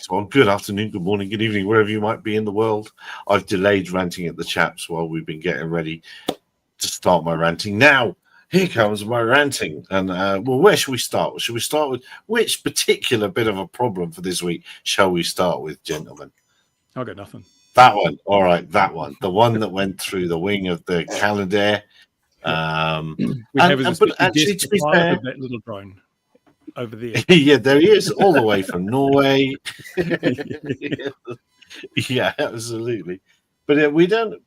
Well, good afternoon, good morning, good evening, wherever you might be in the world. I've delayed ranting at the chaps while we've been getting ready to start my ranting. Now, here comes my ranting. And, well, where should we start? Should we start with which particular bit of a problem for this week shall we start with, gentlemen? I've got nothing. That one. All right, that one. The one that went through the wing of the Canadair. But actually, to be fair, of that little drone over there. Yeah, there he is, all the way from Norway. Yeah, absolutely. But we don't.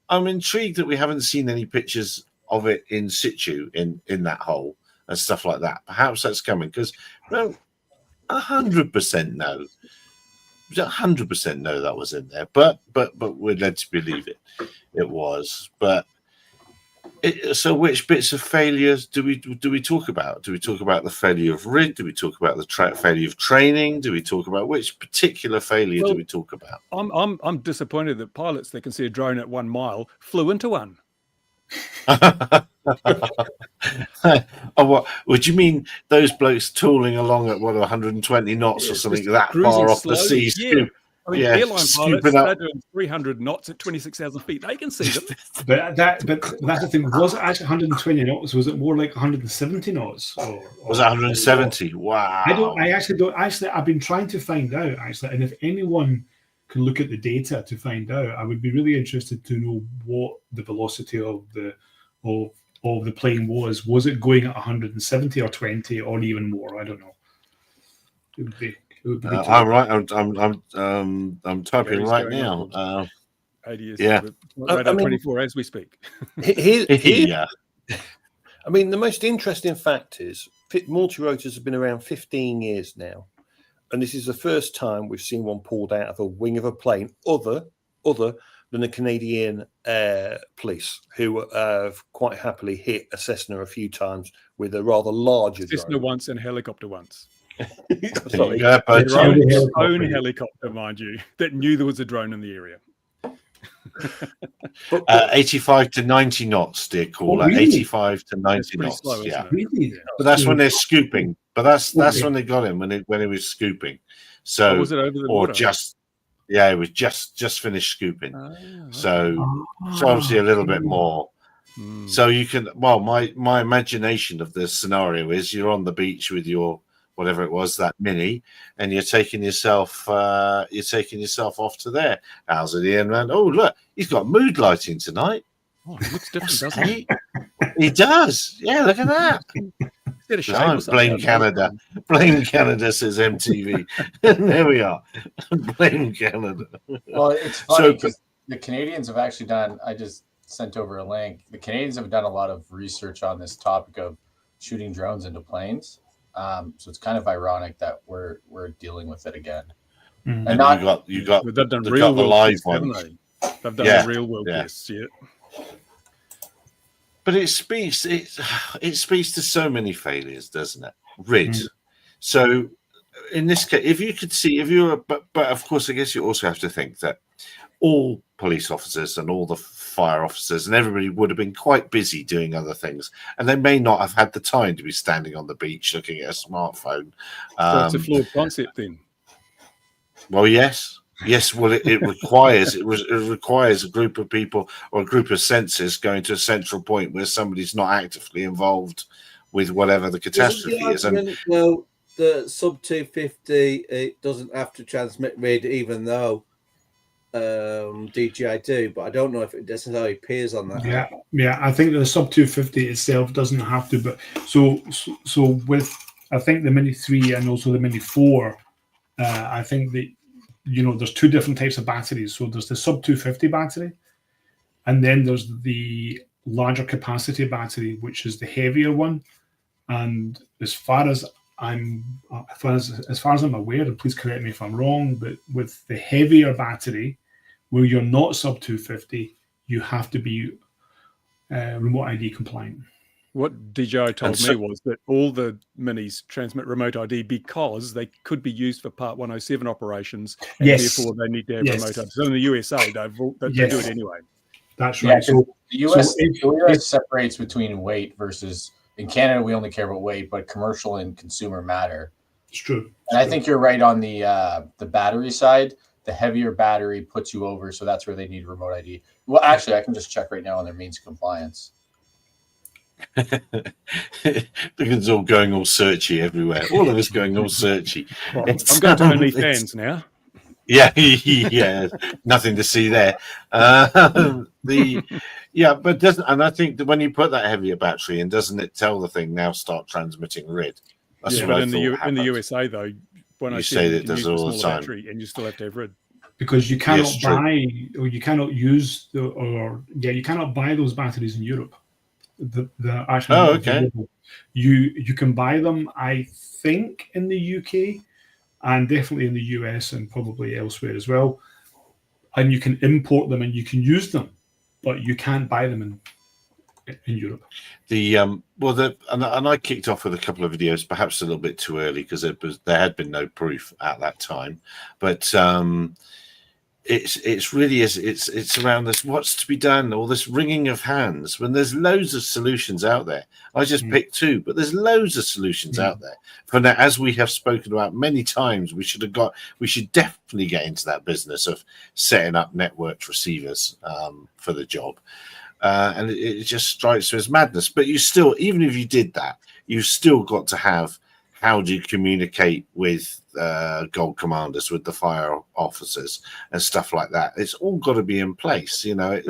I'm intrigued that we haven't seen any pictures of it in situ in that hole and stuff like that. Perhaps that's coming because 100% no. 100% no, that was in there. But we're led to believe it was. But. So, which bits of failures do we talk about? Do we talk about the failure of rig? Do we talk about the failure of training? Do we talk about which particular failure do we talk about? I'm disappointed that pilots that can see a drone at 1 mile flew into one. Oh, what would you mean? Those blokes tooling along at 120 knots or something that far off the sea? Yeah. I mean, airline pilots, they're doing 300 knots at 26,000 feet. They can see them. but that's the thing. Was it actually 120 knots? Was it more like 170 knots? Was it 170? Wow. I've been trying to find out, actually. And if anyone can look at the data to find out, I would be really interested to know what the velocity of the plane was. Was it going at 170 or 20 or even more? I don't know. It would be. I'm right. I'm typing right now. Yeah, Radar 24 as we speak. Yeah. I mean, the most interesting fact is multi-rotors have been around 15 years now, and this is the first time we've seen one pulled out of a wing of a plane, other than the Canadian Police, who have quite happily hit a Cessna a few times with a rather larger Cessna drone. once and helicopter once. Sorry. Their own helicopter, mind you, that knew there was a drone in the area. 85 to 90 knots, dear caller. Really? 85 to 90 knots. Slow, yeah. Really? But that's when they're scooping. But that's when they got him when he was scooping. So was it over the water? It was just finished scooping. So obviously a little bit more. So you can my imagination of the scenario is you're on the beach with your whatever it was, that Mini, and you're taking yourself off to there. How's it, Ian? Oh, look, he's got mood lighting tonight. Oh, it looks different, doesn't it? He does. Yeah, look at that. Blame Canada. Blame Canada, says MTV. There we are. Blame Canada. Well, it's funny because the Canadians have actually done, I just sent over a link. The Canadians have done a lot of research on this topic of shooting drones into planes. So it's kind of ironic that we're dealing with it again. Mm-hmm. And you got they've done real world live tests, ones. haven't they? They've done the real world tests, yeah. But it speaks to so many failures, doesn't it? RID. So in this case, if you could see, but of course, I guess you also have to think that all police officers and all the fire officers and everybody would have been quite busy doing other things, and they may not have had the time to be standing on the beach looking at a smartphone. So it's a flawed concept then. Well, yes. Well, it requires a group of people or a group of sensors going to a central point where somebody's not actively involved with whatever the catastrophe is. And well, the sub 250 it doesn't have to transmit RID, even though DJI do, but I don't know if it necessarily appears on that. Yeah. I think the sub 250 itself doesn't have to, but so with I think the Mini 3 and also the Mini 4, I think that there's two different types of batteries. So there's the sub 250 battery, and then there's the larger capacity battery, which is the heavier one. And as far as I'm aware, and please correct me if I'm wrong, but with the heavier battery, where you're not sub 250, you have to be remote ID compliant. What DJI told me was that all the Minis transmit remote ID because they could be used for Part 107 operations, and therefore they need to have remote ID. So in the USA, they do it anyway. That's right. So the US separates between weight versus, in Canada, we only care about weight, but commercial and consumer matter. It's true. And I think you're right on the battery side. The heavier battery puts you over, so that's where they need remote ID. Well, actually, I can just check right now on their means of compliance. Because it's all going all searchy everywhere. All of us going all searchy. Well, I'm going to OnlyFans now. Yeah, yeah, nothing to see there. But doesn't, and I think that when you put that heavier battery in, doesn't it tell the thing now start transmitting RID? That's what in the USA though, when you I say that does it all the time, battery, and you still have to have RID. Because you cannot buy, or you cannot use, you cannot buy those batteries in Europe. The actual you can buy them, I think, in the UK and definitely in the US and probably elsewhere as well. And you can import them and you can use them, but you can't buy them in Europe. And I kicked off with a couple of videos, perhaps a little bit too early because there had been no proof at that time, but it's really it's around this what's to be done, all this wringing of hands when there's loads of solutions out there. I just picked two, but there's loads of solutions out there. For now, as we have spoken about many times, we should definitely get into that business of setting up networked receivers for the job. And it just strikes me as madness. But you still, even if you did that, you've still got to have how do you communicate with gold commanders, with the fire officers and stuff like that. It's all got to be in place, you know.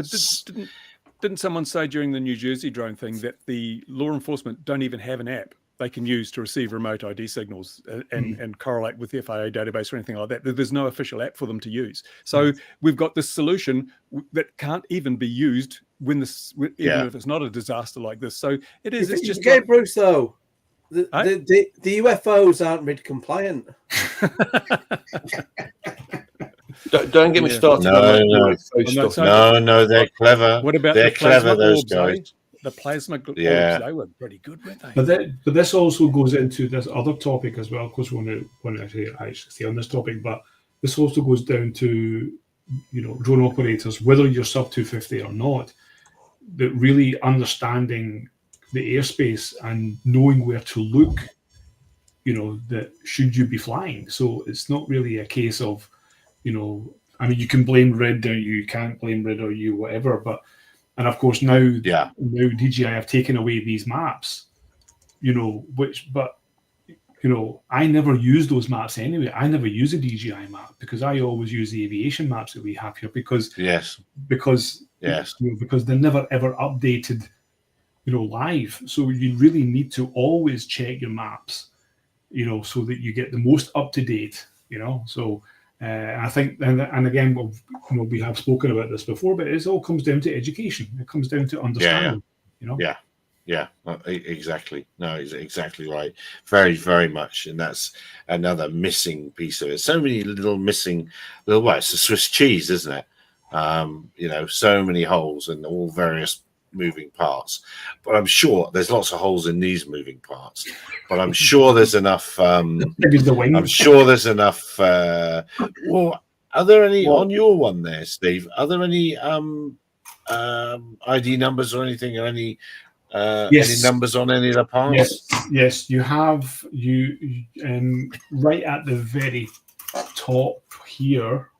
Didn't someone say during the New Jersey drone thing that the law enforcement don't even have an app they can use to receive remote ID signals and correlate with the FAA database or anything like that? There's no official app for them to use. So we've got this solution that can't even be used even if it's not a disaster like this. So it is. It's just okay, Bruce. Though the UFOs aren't RID compliant. Don't get me started. No, they're clever. What about they're the plasma clever, those orbs, guys. The plasma orbs, they were pretty good, weren't they? But this also goes into this other topic as well. Of course, we want to actually stay on this topic, but this also goes down to, you know, drone operators, whether you're sub 250 or not, that really understanding the airspace and knowing where to look, you know, that should you be flying. So it's not really a case of, you know, I mean, you can blame RID or you can't blame RID or you whatever, but, and of course now DJI have taken away these maps, you know, but you know, I never use those maps anyway. I never use a DJI map because I always use the aviation maps that we have here because you know, because they're never ever updated, you know, live. So you really need to always check your maps, you know, so that you get the most up to date, you know. So I think, and again, we have spoken about this before, but it all comes down to education. It comes down to understanding, you know. Yeah, exactly. No, it's exactly right. Very, very much. And that's another missing piece of it. So many little missing it's a Swiss cheese, isn't it? You know, so many holes in all various moving parts. But I'm sure there's lots of holes in these moving parts. But I'm sure there's enough. I'm sure there's enough. Well, are there any on your one there, Steve? Are there any ID numbers or anything, or any numbers on any of the parts? Yes, you have right at the very top here,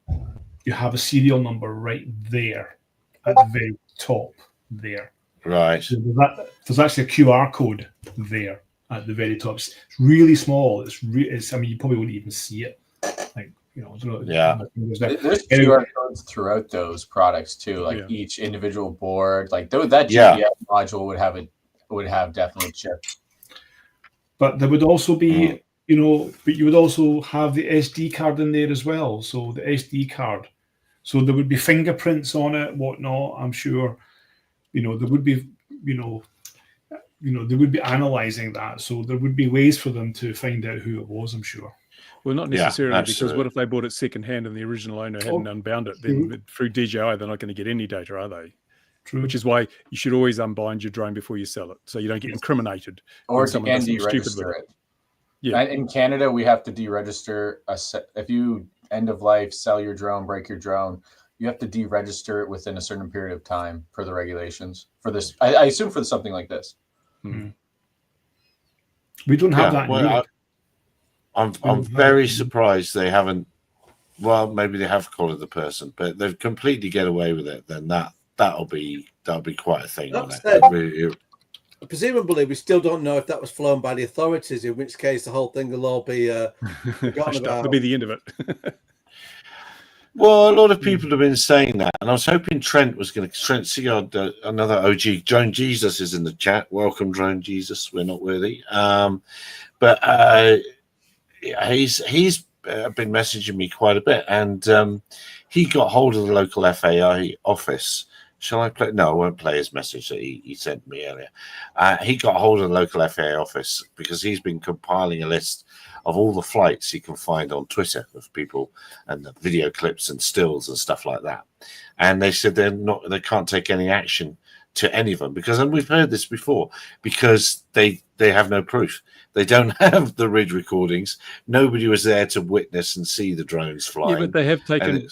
you have a serial number right there at the very top there. Right. So there's actually a QR code there at the very top. It's really small. It's I mean, you probably wouldn't even see it. Like, you know, there's QR codes throughout those products too. Like each individual board, like that GPS module would have definitely chip. But there would also be, you know, but you would also have the SD card in there as well. So the SD card, so there would be fingerprints on it, whatnot. I'm sure, you know, there would be, you know, they would be analyzing that. So there would be ways for them to find out who it was, I'm sure. Well, not necessarily, because what if they bought it secondhand and the original owner hadn't unbound it? Then through DJI, they're not going to get any data, are they? True. Which is why you should always unbind your drone before you sell it, so you don't get incriminated. Or you can deregister it. Yeah. In Canada, we have to deregister if you end of life, sell your drone, break your drone, you have to deregister it within a certain period of time per the regulations for this. I assume for something like this. We don't have that. I'm very surprised they haven't. Well, maybe they have collared the person, but they've completely get away with it. Then that'll be quite a thing on it. Presumably, we still don't know if that was flown by the authorities. In which case, the whole thing will all be forgotten about. That'll be the end of it. Well, a lot of people have been saying that, and I was hoping Trent was going to. Trent Seagard, another OG, Drone Jesus is in the chat. Welcome, Drone Jesus. We're not worthy, but he's been messaging me quite a bit, and he got hold of the local FAI office. Shall I play? No, I won't play his message that he sent me earlier. He got hold of the local FAA office because he's been compiling a list of all the flights he can find on Twitter of people and the video clips and stills and stuff like that. And they said they can't take any action to any of them because, and we've heard this before, because they have no proof. They don't have the RID recordings. Nobody was there to witness and see the drones flying. Yeah, but they have taken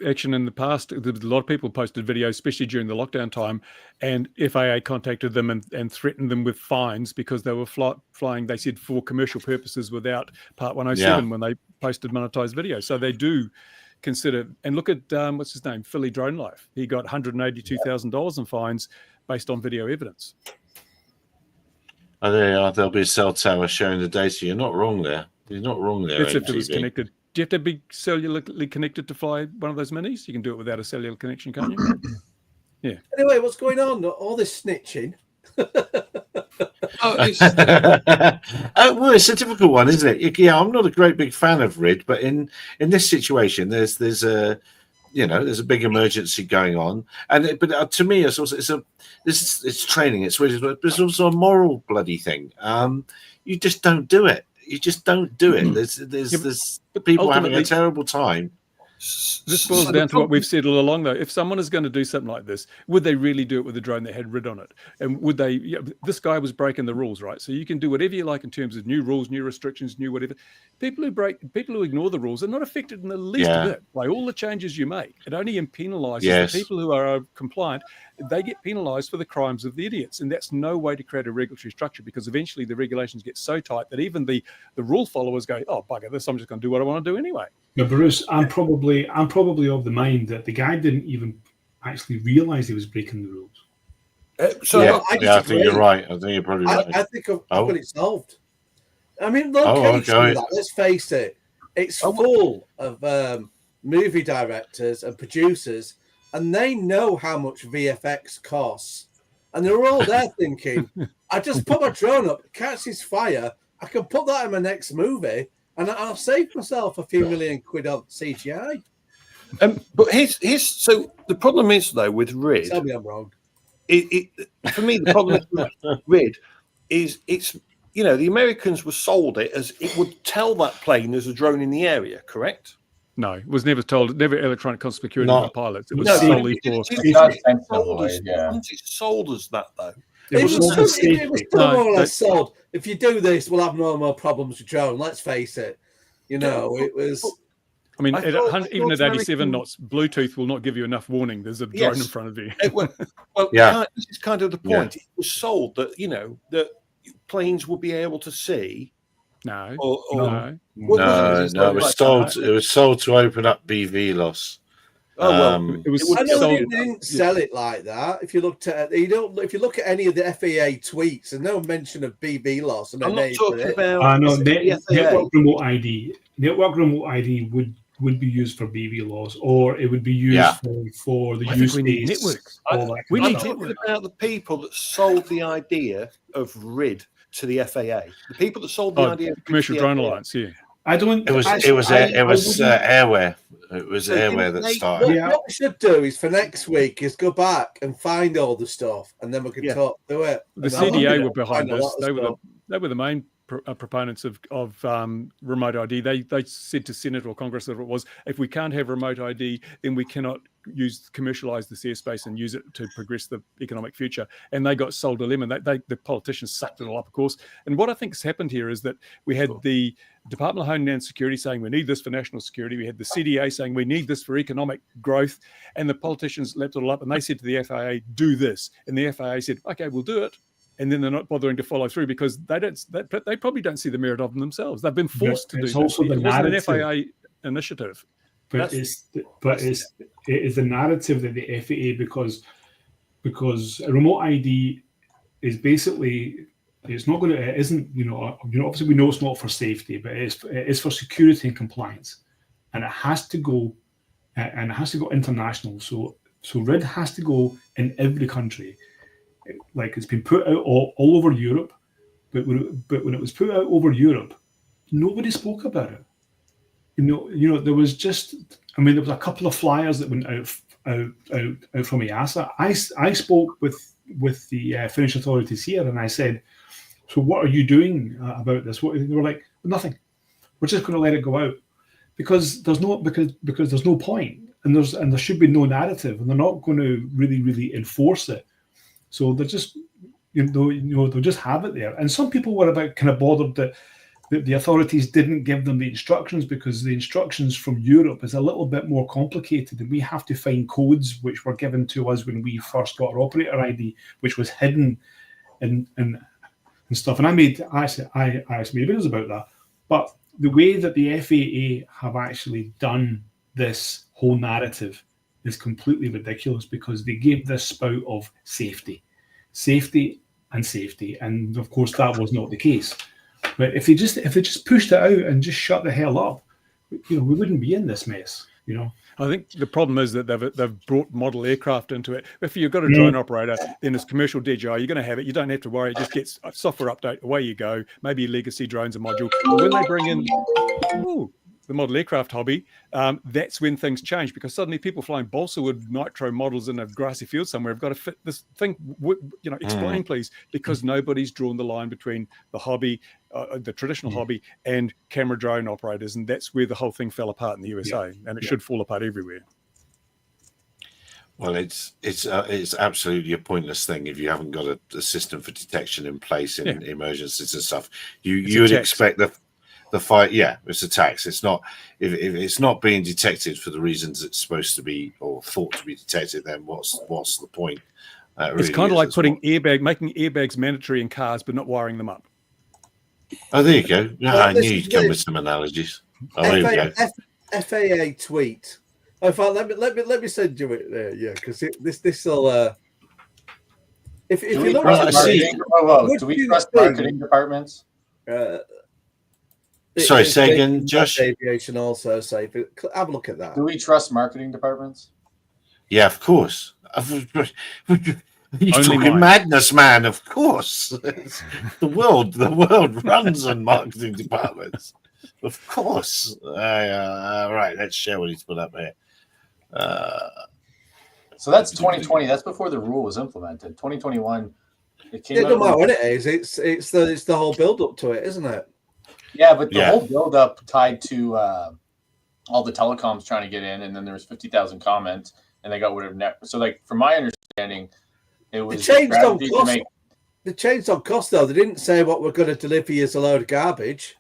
action in the past. A lot of people posted videos, especially during the lockdown time, and FAA contacted them and threatened them with fines because they were flying, they said, for commercial purposes without Part 107 when they posted monetized videos. So they do consider, and look at, what's his name, Philly Drone Life. He got $182,000 in fines based on video evidence. Oh, there you are. There'll be a cell tower showing the data. You're not wrong there. You're not wrong there. That's if it was connected. Do you have to be cellularly connected to fly one of those minis? You can do it without a cellular connection, can't you? Yeah. Anyway, what's going on? All this snitching. Well, it's a difficult one, isn't it? Yeah, I'm not a great big fan of RID, but in this situation, there's a there's a big emergency going on, but to me, it's training. It's really, but it's also a moral bloody thing. You just don't do it. You just don't do it. There's people having a terrible time. This boils down to what we've said all along, though. If someone is going to do something like this, would they really do it with a drone that had RID on it? And would they? This guy was breaking the rules, right? So you can do whatever you like in terms of new rules, new restrictions, new whatever. People who ignore the rules are not affected in the least bit by all the changes you make. It only penalises the people who are compliant. They get penalised for the crimes of the idiots, and that's no way to create a regulatory structure, because eventually the regulations get so tight that even the rule followers go, "Oh, bugger this! I'm just going to do what I want to do anyway." Now, Bruce, I'm probably of the mind that the guy didn't even actually realise he was breaking the rules. I think you're right. I think you're probably right. I think I've got it solved. I mean, that, let's face it, it's full of movie directors and producers, and they know how much VFX costs. And they're all there thinking, I just put my drone up, catches fire, I can put that in my next movie, and I'll save myself a few million quid on CGI. But here's so the problem is, though, with RID. Tell me I'm wrong. For me, the problem with RID is it's, the Americans were sold it as it would tell that plane there's a drone in the area, correct? No, it was never told. Never electronic security by pilots. It was solely for. It's sold as that, though. It was more or less sold. If you do this, we'll have no more problems with drone. Let's face it. It was. I mean, even at 87 knots, Bluetooth will not give you enough warning. There's a drone in front of you. This is kind of the point. It was sold that that planes would be able to see. No. No. It was sold to open up BV loss. It was. I know they didn't sell it like that. If you looked at if you look at any of the FAA tweets, there's no mention of BV loss. I'm not talking about. I know network remote ID. Network remote ID would be used for BV loss, or it would be used for the use case. We need talking about the people that sold the idea of RID to the FAA. The people that sold the idea of Commercial Drone Alliance. Yeah. I don't. It was Airware. It was Airware that started. What we should do is for next week is go back and find all the stuff, and then we can talk through it. The CDA were behind this. They were the main proponents of remote ID. They said to Senate or Congress, whatever it was, if we can't have remote ID, then we cannot commercialize the airspace and use it to progress the economic future. And they got sold a lemon. The politicians sucked it all up, of course. And what I think has happened here is that we had the Department of Homeland Security saying we need this for national security. We had the CDA saying we need this for economic growth. And the politicians leapt it all up and they said to the FAA, do this. And the FAA said, okay, we'll do it. and then they're not bothering to follow through because they probably don't see the merit of them themselves. They've been forced to do. It's also the narrative. It wasn't an FAA initiative. But it is the narrative that the FAA, because a remote ID is basically, it's not going to, it isn't, obviously we know it's not for safety, but it is for security and compliance, and it has to go international. So RID has to go in every country. Like, it's been put out all over Europe, but when it was put out over Europe, nobody spoke about it. There was there was a couple of flyers that went out from EASA. I spoke with the Finnish authorities here, and I said, "So what are you doing about this?" They were like, "Nothing. We're just going to let it go out because there's no point, and there should be no narrative, and they're not going to really enforce it. So they're just they'll just have it there." And some people were kind of bothered that the authorities didn't give them the instructions, because the instructions from Europe is a little bit more complicated, and we have to find codes which were given to us when we first got our operator ID, which was hidden and stuff. And I actually made videos about that. But the way that the FAA have actually done this whole narrative is completely ridiculous, because they gave this spout of safety, and of course that was not the case. But if they just pushed it out and just shut the hell up, we wouldn't be in this mess. I think the problem is that they've brought model aircraft into it. If you've got a drone operator, then it's commercial DJI. You're going to have it. You don't have to worry. It just gets a software update. Away you go. Maybe legacy drones a module. But when they bring in the model aircraft hobby, that's when things change, because suddenly people flying balsa wood nitro models in a grassy field somewhere have got to fit this thing. Explain, please, because nobody's drawn the line between the hobby, the traditional hobby, and camera drone operators, and that's where the whole thing fell apart in the USA, and it should fall apart everywhere. Well, it's absolutely a pointless thing if you haven't got a system for detection in place in emergencies and stuff. You would expect the fight, it's a tax. It's not, if it's not being detected for the reasons it's supposed to be or thought to be detected, then what's the point? It's kind of like making airbags mandatory in cars, but not wiring them up. Oh, there you go. I knew you'd come with some analogies. Oh, there we go. FAA tweet. In fact, let me send you it there. Yeah, because this will. If you look at do we trust marketing departments? Sorry, say again, Josh. Aviation also safe. Have a look at that. Do we trust marketing departments? Yeah, of course. You're talking madness, man. Of course, the world runs on marketing departments. Of course. Right, let's share what he's put up here. So that's 2020. That's before the rule was implemented. 2021. It came. It doesn't matter what it is. It's the whole build up to it, isn't it? Yeah, but the whole build up tied to all the telecoms trying to get in, and then there was 50,000 comments, and they got whatever net. So, like, from my understanding, it was changed on cost. They changed on cost, though. They didn't say what we're going to deliver you as a load of garbage.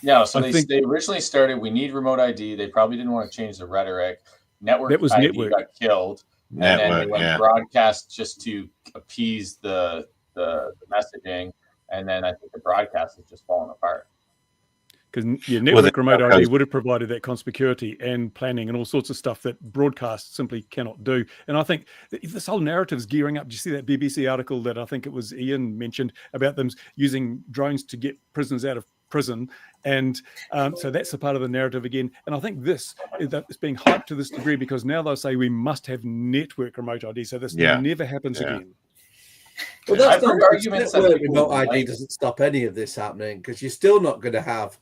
No, so they originally started, we need remote ID. They probably didn't want to change the rhetoric. Network ID got killed. And then they went broadcast just to appease the messaging. And then I think the broadcast has just fallen apart. Because your network remote ID would have provided that conspicuity and planning and all sorts of stuff that broadcast simply cannot do. And I think this whole narrative is gearing up. Did you see that BBC article that I think it was Ian mentioned about them using drones to get prisoners out of prison? And so that's a part of the narrative again. And I think this is being hyped to this degree because now they'll say we must have network remote ID. So this never happens again. Well, that's not arguments that remote ID doesn't stop any of this happening, because you're still not going to have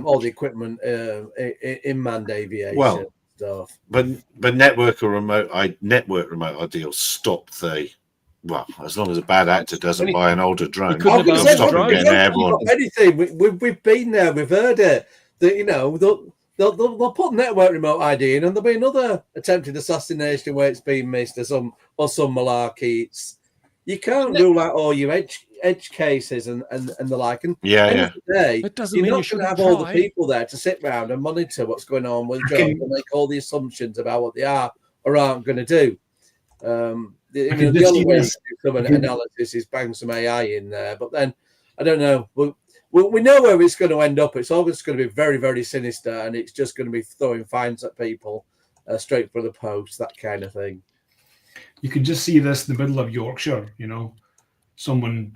all the equipment in manned aviation stuff. But network remote ID will stop as long as a bad actor doesn't buy an older drone, stop them getting airborne. Anything we've been there, we've heard it. That they'll put network remote ID in, and there'll be another attempted assassination where it's been missed or some malarkey. You can't rule out all your edge cases and the like. And it doesn't mean you should have all the people there to sit around and monitor what's going on with drones and make all the assumptions about what they are or aren't going to do. I mean, the only way to do some analysis is bang some AI in there. But then, I don't know. We know where it's going to end up. It's always going to be very, very sinister, and it's just going to be throwing fines at people straight for the post, that kind of thing. You can just see this in the middle of Yorkshire, you know, someone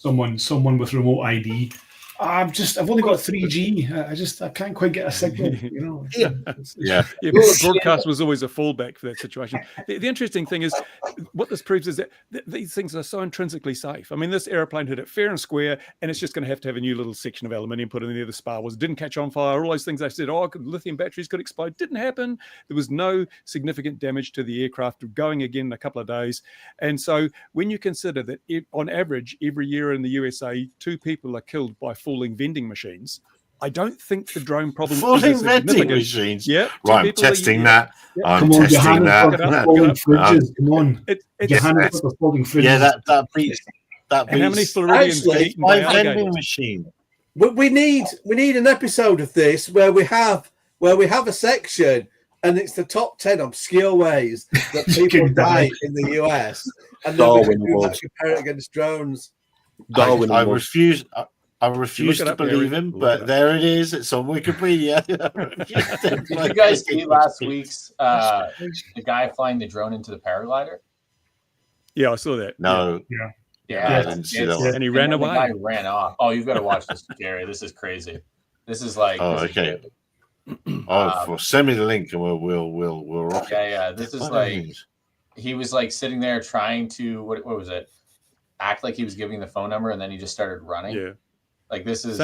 with remote ID. I've only got 3G. I can't quite get a signal, you know. Yeah. But broadcast was always a fallback for that situation. The interesting thing is, what this proves is that these things are so intrinsically safe. I mean, this airplane hit it fair and square, and it's just going to have a new little section of aluminium put in there. The spar was didn't catch on fire. All those things they said, lithium batteries could explode, didn't happen. There was no significant damage to the aircraft. Going again in a couple of days, and so when you consider that on average every year in the USA, 2 people are killed by falling vending machines. I don't think the drone problem falling vending machines. Yeah, right. I'm testing that. I'm testing that. Falling fridges. Come on, falling fridges. Yeah, that beats. And how many Floridians get eaten by vending machine? We need an episode of this where we have a section, and it's the top 10 obscure ways that people die in the US, and then we can compare it against drones. Darwin, I refuse. I refuse to believe him, but there it is. It's on Wikipedia. Did you guys see last week's the guy flying the drone into the paraglider? Yeah, I saw that. No. Yeah, I didn't see that one. And he ran away. The guy ran off. Oh, you've got to watch this, Gary. This is crazy. This is like. Oh, okay. Send me the link and we'll rock it. Yeah. This is like he was like sitting there trying to what was it? Act like he was giving the phone number, and then he just started running. Yeah. Like this is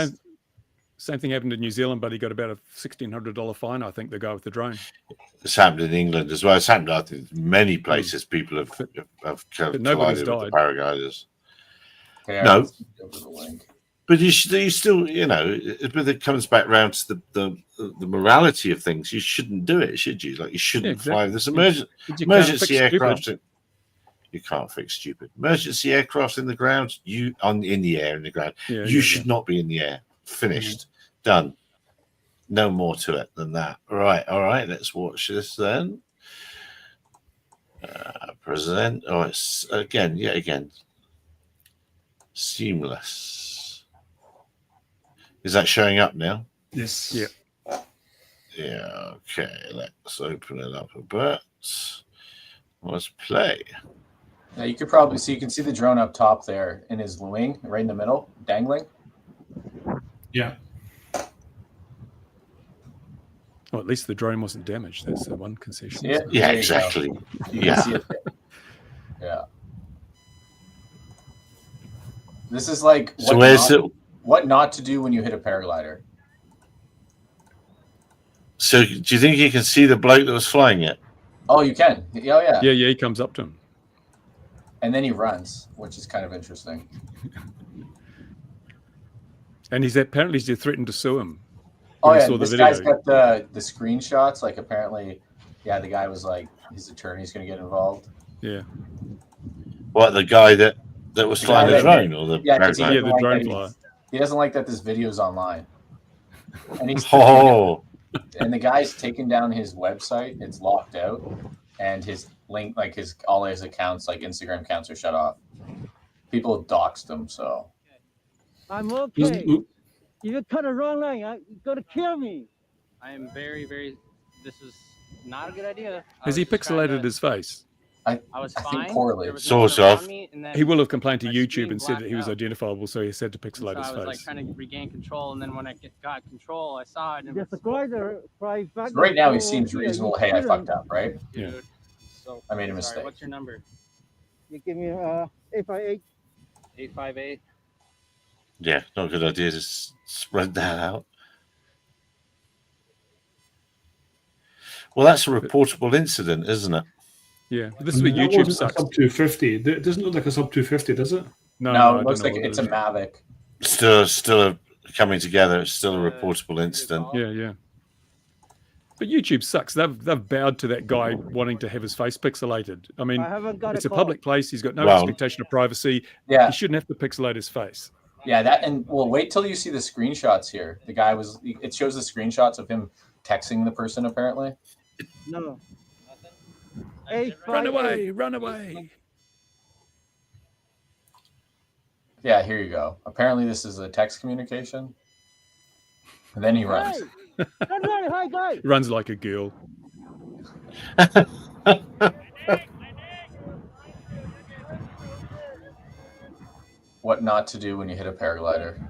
same thing happened in New Zealand, but he got about a $1,600 fine. I think the guy with the drone. It's happened in England as well. It's happened, I think, in many places. People have collided with the paragliders. Okay, no, but you still, you know, but it comes back round to the morality of things. You shouldn't do it, should you? Like you shouldn't fly this emergency aircraft. You can't fix stupid. Emergency aircraft in the ground, in the air, in the ground. You should not be in the air. Finished. Done. No more to it than that. All right. Let's watch this then. Present. Oh, it's yet again. Seamless. Is that showing up now? Yes. Yeah. Yeah. Okay. Let's open it up a bit. Let's play. Yeah, you could probably see. You can see the drone up top there in his wing, right in the middle, dangling. Yeah. Well, at least the drone wasn't damaged. That's the one concession. Yeah, exactly. Yeah. Yeah. This is like what not to do when you hit a paraglider. So, do you think you can see the bloke that was flying it? Oh, you can. Yeah. Yeah, he comes up to him. And then he runs, which is kind of interesting. And he's apparently threatened to sue him. Oh yeah, this guy's got the screenshots. Like apparently, the guy was like his attorney's going to get involved. Yeah. What, the guy that was flying the drone, or the the drone flyer? He doesn't like that this video's online. And he's and the guy's taken down his website. It's locked out, and his link, like all his accounts, like Instagram accounts, are shut off. People have doxed him, so. I'm okay. You cut a wrong line. You're gonna kill me. I am very, very. This is not a good idea. Has he pixelated his face? I was fine. Poorly. Sort of. He will have complained to YouTube and said that he was identifiable, so he said to pixelate his face. I was like trying to regain control, and then when I got control, I saw it. And so right now, he seems reasonable. Hey, I fucked up, right? Dude, yeah. So, I made a mistake. What's your number? You give me 858. 858. Yeah, not a good idea to spread that out. Well, that's a reportable incident, isn't it? Yeah, this is where YouTube sucks. Sub 250. It doesn't look like a sub 250, does it? No, it looks like it's a Mavic. Still coming together. It's still a reportable incident. Yeah. But YouTube sucks. They've bowed to that guy wanting to have his face pixelated. I mean, it's a public place. He's got no expectation of privacy. Yeah, he shouldn't have to pixelate his face. Yeah, wait till you see the screenshots here. The guy it shows the screenshots of him texting the person apparently. No. Run away. Yeah, here you go. Apparently, this is a text communication. And then he runs. Hi, guys. Runs like a girl. What not to do when you hit a paraglider.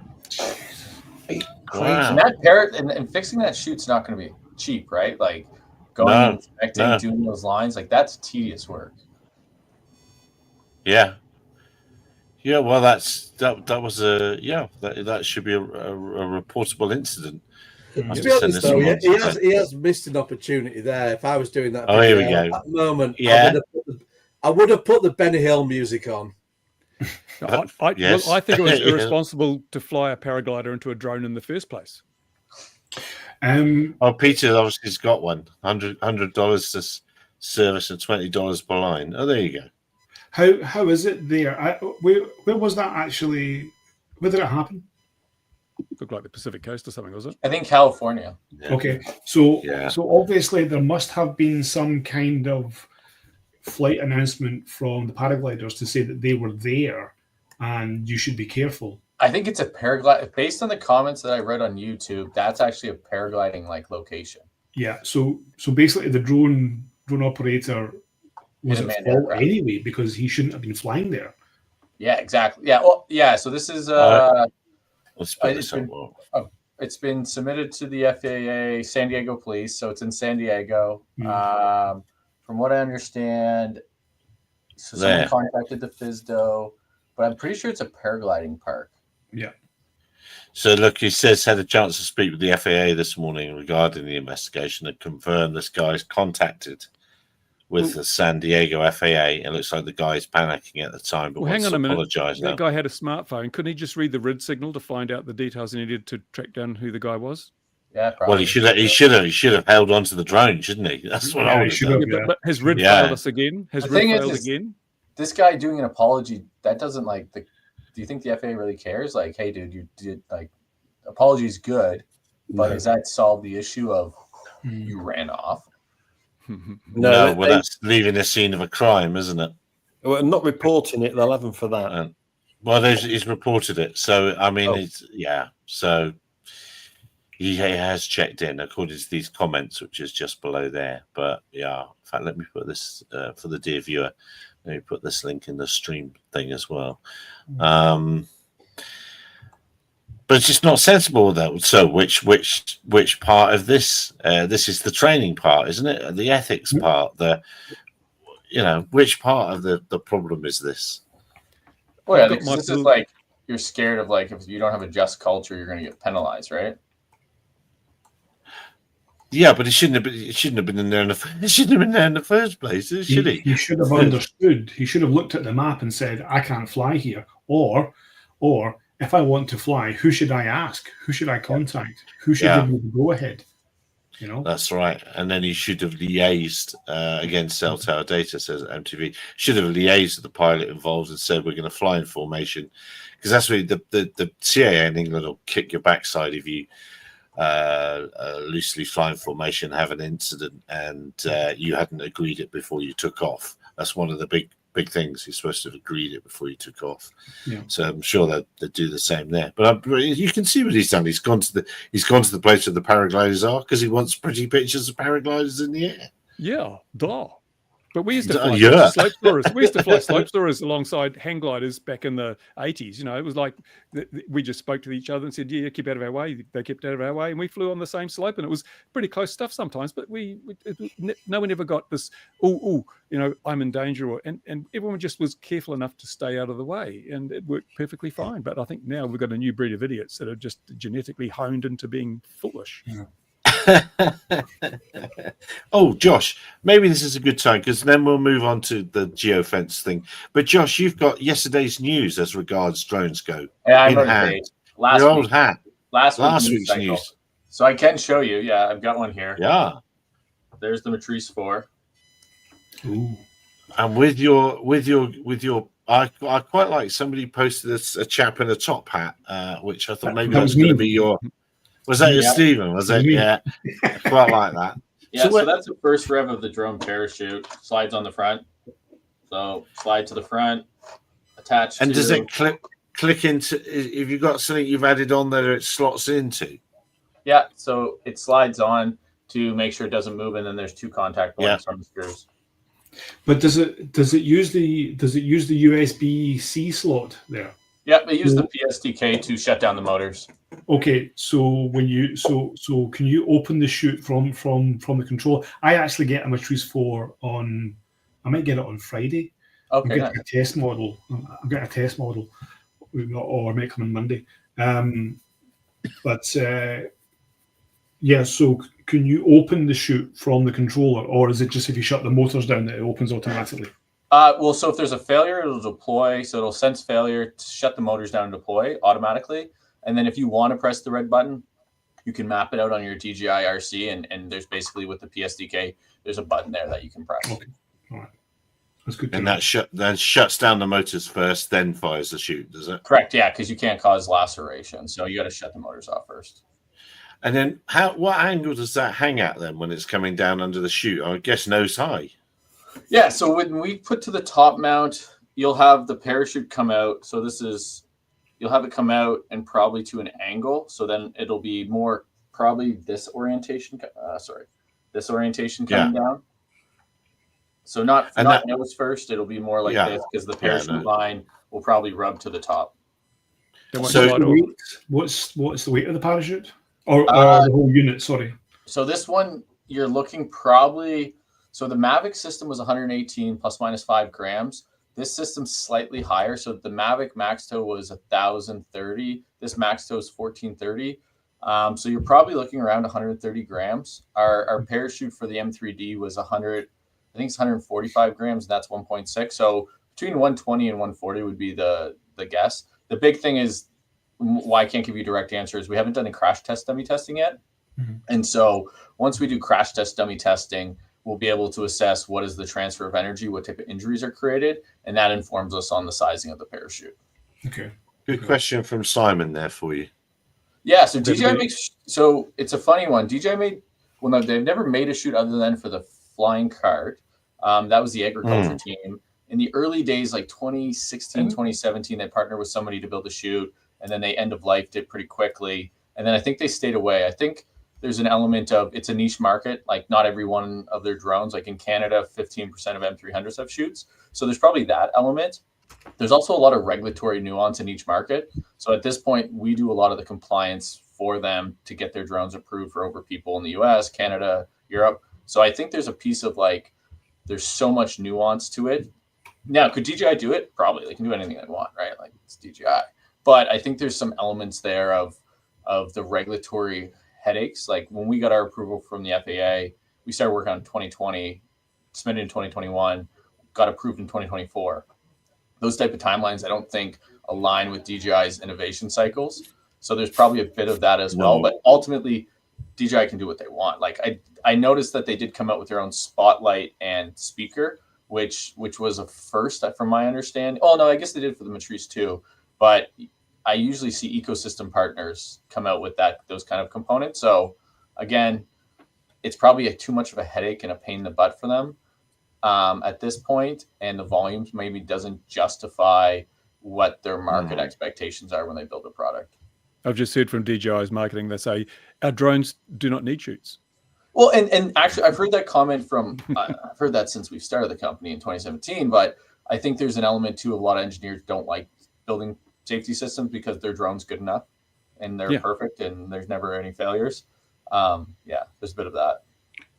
Wow. And fixing that chute's not going to be cheap, right? Like going inspecting, doing those lines, like that's tedious work. Yeah. Yeah, well, that was that should be a reportable incident. To be honest, though, he has missed an opportunity there. If I was doing that, here we go. At that moment, I would have put the Benny Hill music on. I think it was irresponsible to fly a paraglider into a drone in the first place. Peter obviously has got one. $100 to service and $20 per line. Oh, there you go. How is it there? Where was that actually? Where did it happen? Looked like the Pacific Coast or something, was it? I think California. Yeah. Okay, so obviously there must have been some kind of flight announcement from the paragliders to say that they were there and you should be careful. I think it's a paraglide. Based on the comments that I read on YouTube, that's actually a paragliding like location. Yeah. So basically, the drone operator was at fault anyway because he shouldn't have been flying there. Yeah. Exactly. Yeah. Well. Yeah. So this is. It's been submitted to the FAA, San Diego Police, so it's in San Diego. From what I understand, so someone contacted the FSDO, but I'm pretty sure it's a paragliding park. Yeah. So look, he says had a chance to speak with the FAA this morning regarding the investigation and confirmed this guy's contacted with the San Diego FAA. It looks like the guy's panicking at the time, but hang on a minute. Apologize now. That guy had a smartphone. Couldn't he just read the RID signal to find out the details he needed to track down who the guy was? Yeah, probably. Well, he should have held on to the drone, shouldn't he? That's what I would have done. Yeah, but has RID failed us again? Has RID failed again? This guy doing an apology, that doesn't like the. Do you think the FAA really cares? Like, hey, dude, you did like apology's good, but does that solve the issue of you ran off? No, that's leaving the scene of a crime, isn't it? Well, not reporting it, they'll have him for that. Well, he's reported it, so I mean, so he has checked in according to these comments, which is just below there. But yeah, in fact, let me put this for the dear viewer. Let me put this link in the stream thing as well. But it's just not sensible, though. So, which part of this? This is the training part, isn't it? The ethics part. Which part of the problem is this? Well, yeah, this is like you're scared of like if you don't have a just culture, you're going to get penalized, right? Yeah, but it shouldn't have been in there in the first place, should he? He should have understood. He should have looked at the map and said, "I can't fly here," or if I want to fly, who should I ask? Who should I contact? Who should give me the go ahead? That's right. And then he should have liaised against cell tower data, says MTV. Should have liaised with the pilot involved and said, we're going to fly in formation. Because that's really the CAA in England will kick your backside if you loosely fly in formation, have an incident, and you hadn't agreed it before you took off. That's one of the big things. You're supposed to have agreed it before you took off. Yeah. So I'm sure that they do the same there. But you can see what he's done. He's gone to the place where the paragliders are because he wants pretty pictures of paragliders in the air. Yeah, duh. But we used to fly slope throwers. We used to fly slope throwers alongside hang gliders back in the 80s. It was like we just spoke to each other and said, "Yeah, keep out of our way." They kept out of our way, and we flew on the same slope, and it was pretty close stuff sometimes. But no one ever got this. I'm in danger, and everyone just was careful enough to stay out of the way, and it worked perfectly fine. But I think now we've got a new breed of idiots that are just genetically honed into being foolish. Yeah. Oh, Josh, maybe this is a good time because then we'll move on to the geofence thing. But Josh, you've got yesterday's news as regards drones go. Yeah, I'm ready. Last week's news. So I can show you. Yeah, I've got one here. Yeah. There's the Matrice 4. Ooh. And with your, I quite like somebody posted a chap in a top hat, which I thought maybe that was going to be your. Was that your Stephen? Was it? Yeah, quite like that. Yeah, so that's the first rev of the drone parachute. Slides on the front. So slide to the front, attach. And does it click into? If you've got something you've added on there, it slots into. Yeah, so it slides on to make sure it doesn't move, and then there's 2 contact points on the screws. But does it use the USB-C slot there? Yeah, they use the PSDK to shut down the motors. Okay, so when you so can you open the chute from the control? I actually get a Matrice 4 on. I might get it on Friday. Okay, I'm getting a test model. I'm getting a test model, or I might come on Monday. Yeah. So can you open the chute from the controller, or is it just if you shut the motors down that it opens automatically? Well, so if there's a failure, it'll deploy. So it'll sense failure, to shut the motors down and deploy automatically. And then if you want to press the red button, you can map it out on your DJI RC. And there's basically with the PSDK, there's a button there that you can press. Okay. All right. That's good. And that shuts down the motors first, then fires the chute, does it? Correct. Yeah, because you can't cause laceration. So you got to shut the motors off first. And then what angle does that hang at then when it's coming down under the chute? I guess nose high. Yeah, so when we put to the top mount, you'll have the parachute come out. So you'll have it come out and probably to an angle. So then it'll be more probably this orientation. This orientation coming down. So not nose first. It'll be more like this because the parachute line will probably rub to the top. So what's the weight of the parachute or the whole unit? Sorry. So this one you're looking probably. So the Mavic system was 118 plus minus 5 grams. This system's slightly higher. So the Mavic max tow was 1,030. This max tow is 1,430. So you're probably looking around 130 grams. Our parachute for the M3D was 100. I think it's 145 grams. And that's 1.6. So between 120 and 140 would be the guess. The big thing is why I can't give you a direct answer is we haven't done a crash test dummy testing yet. Mm-hmm. And so once we do crash test dummy testing, we'll be able to assess what is the transfer of energy, what type of injuries are created, and that informs us on the sizing of the parachute. Okay. Good question from Simon there for you. Yeah, so DJI makes, so it's a funny one. DJI made, well, no, they've never made a chute other than for the flying cart. That was the agriculture team. In the early days, like 2016, 2017, they partnered with somebody to build a chute, and then they end of life it pretty quickly. And then I think they stayed away. I think there's an element of it's a niche market. Like not every one of their drones, like in Canada, 15% of M300s have chutes. So there's probably that element. There's also a lot of regulatory nuance in each market. So at this point, we do a lot of the compliance for them to get their drones approved for over people in the US, Canada, Europe. So I think there's a piece of like, there's so much nuance to it. Now, could DJI do it? Probably. They can do anything they want, right? Like it's DJI. But I think there's some elements there of the regulatory headaches. Like when we got our approval from the FAA, we started working on 2020, submitted in 2021, got approved in 2024. Those type of timelines, I don't think align with DJI's innovation cycles. So there's probably a bit of that as well. But ultimately, DJI can do what they want. Like I noticed that they did come out with their own spotlight and speaker, which was a first from my understanding. Oh no, I guess they did for the Matrice too. But I usually see ecosystem partners come out with those kind of components. So again, it's probably too much of a headache and a pain in the butt for them at this point, and the volumes maybe doesn't justify what their market expectations are when they build a product. I've just heard from DJI's marketing, they say our drones do not need chutes. Well, and actually, I've heard that comment from, I've heard that since we started the company in 2017, but I think there's an element too, a lot of engineers don't like building safety systems because their drone's good enough and they're perfect and there's never any failures. There's a bit of that.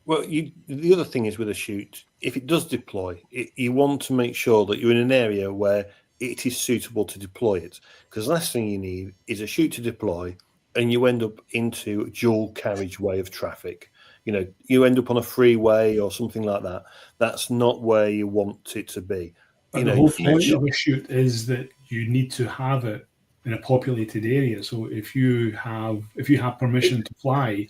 Well, the other thing is with a chute, if it does deploy, you want to make sure that you're in an area where it is suitable to deploy it. Because the last thing you need is a chute to deploy and you end up into dual carriageway of traffic. You know, you end up on a freeway or something like that. That's not where you want it to be. The whole point of a chute is that you need to have it in a populated area. So if you have permission to fly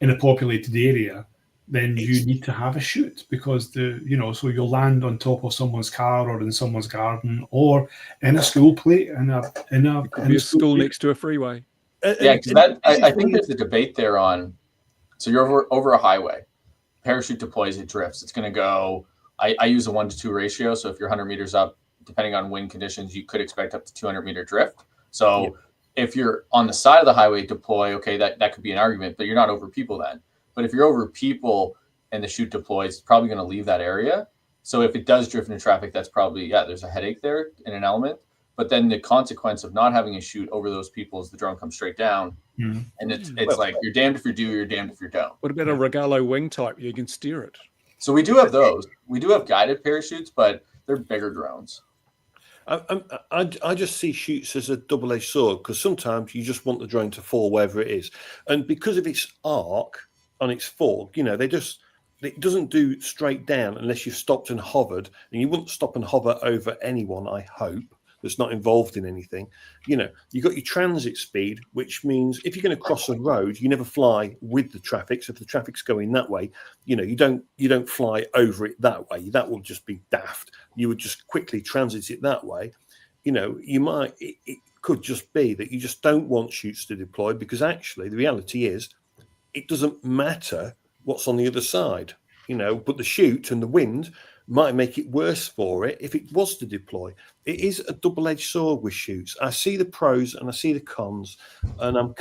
in a populated area, then you need to have a chute because so you'll land on top of someone's car or in someone's garden or in a school plate in a school next to a freeway. Because I think there's a debate there on. So you're over a highway, parachute deploys, it drifts. It's going to go. I use a 1-to-2 ratio. So if you're 100 meters up, depending on wind conditions, you could expect up to 200-meter drift. So if you're on the side of the highway, deploy, okay, that could be an argument, but you're not over people then. But if you're over people and the chute deploys, it's probably going to leave that area. So if it does drift into traffic, that's probably, there's a headache there in an element. But then the consequence of not having a chute over those people is the drone comes straight down. Mm-hmm. And it's like, you're damned if you do, you're damned if you don't. What about a Regalo wing type? You can steer it. So we do have those. We do have guided parachutes, but they're bigger drones. I just see chutes as a double-edged sword, because sometimes you just want the drone to fall wherever it is. And because of its arc on its fork, it doesn't do straight down unless you've stopped and hovered, and you wouldn't stop and hover over anyone, I hope, that's not involved in anything. You've got your transit speed, which means if you're going to cross a road, you never fly with the traffic. So if the traffic's going that way, you don't fly over it that way. That will just be daft. You would just quickly transit it that way. It could just be that you just don't want chutes to deploy, because actually the reality is it doesn't matter what's on the other side, but the chute and the wind might make it worse for it if it was to deploy. It is a double-edged sword with chutes. I see the pros and I see the cons, and I'm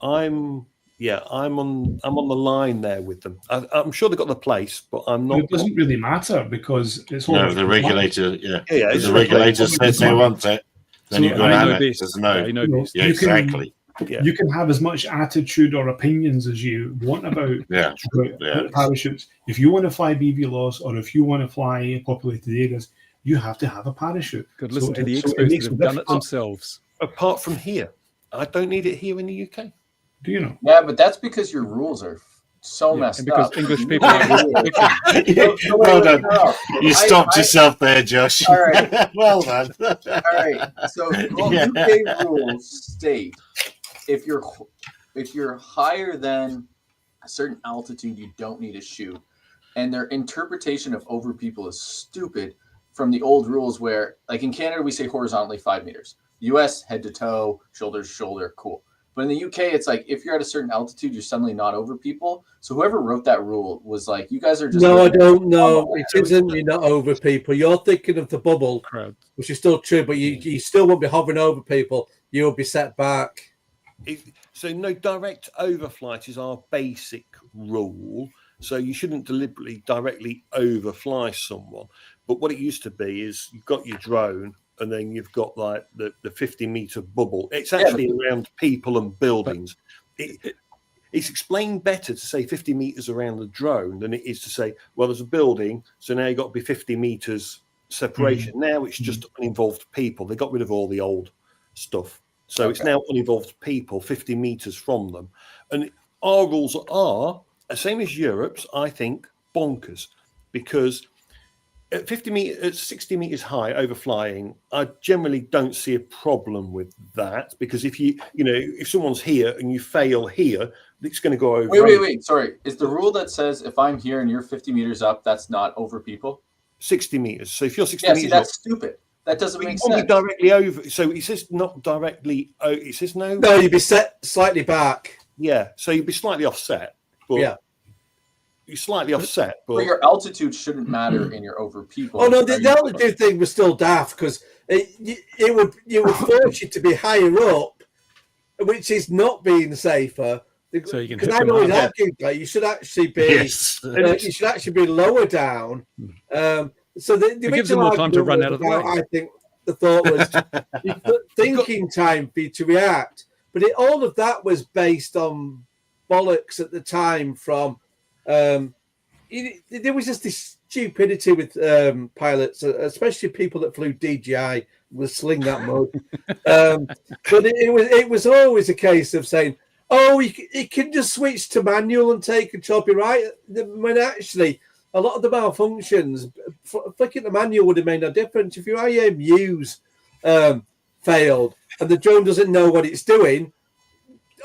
on the line there with them. I'm sure they've got the place, but I'm not. It doesn't really matter, because it's all. No, the regulator. The regulator says they want it. Then you've got to have it. There's no. Yeah, exactly. You can have as much attitude or opinions as you want about parachutes. If you want to fly BVLOS, or if you want to fly populated areas, you have to have a parachute. Could listen to the experts that have done it themselves. Apart from here, I don't need it here in the UK. Do you know? Yeah, but that's because your rules are so messed up. Because English people are well done. You stopped yourself there, Josh. All right. Well done. All right. So UK rules state if you're higher than a certain altitude, you don't need a chute. And their interpretation of over people is stupid from the old rules where, like in Canada, we say horizontally 5 meters. US, head to toe, shoulder to shoulder, cool. But in the UK, it's like if you're at a certain altitude, you're suddenly not over people. So whoever wrote that rule was like, you guys are just... No, I don't know. It isn't. You're not over people. You're thinking of the bubble, which is still true, but you still won't be hovering over people. You'll be set back. So no direct overflight is our basic rule. So you shouldn't deliberately directly overfly someone. But what it used to be is you've got your drone, and then you've got like the 50-meter bubble. It's actually around people and buildings. It's explained better to say 50 meters around the drone than it is to say, well, there's a building, so now you've got to be 50 meters separation. Now it's just uninvolved people. They got rid of all the old stuff. So it's now uninvolved people 50 meters from them. And our rules are, same as Europe's, I think, bonkers, because at 60 meters high overflying, I generally don't see a problem with that, because if if someone's here and you fail here, it's going to go over. Wait. Sorry. Is the rule that says if I'm here and you're 50 meters up, that's not over people? 60 meters. So if you're 60 meters that's stupid. That doesn't make sense. Directly over. So it says not directly. It says no. No, you'd be set slightly back. Yeah. So you'd be slightly offset. But you're slightly offset. But your altitude shouldn't matter in your over people. Oh no, the altitude thing was still daft, because it would force you to be higher up, which is not being safer. So you can. Because I always argue that you should actually be. Yes. You should actually be lower down. So the gives them more time to run out of the way. I think the thought was thinking time for you to react, but all of that was based on bollocks at the time. From there was just this stupidity with pilots, especially people that flew DJI, would sling that mode. But it was always a case of saying, "Oh, you can just switch to manual and take control." Be right, when actually, a lot of the malfunctions, flicking the manual would have made no difference. If your IMUs failed and the drone doesn't know what it's doing,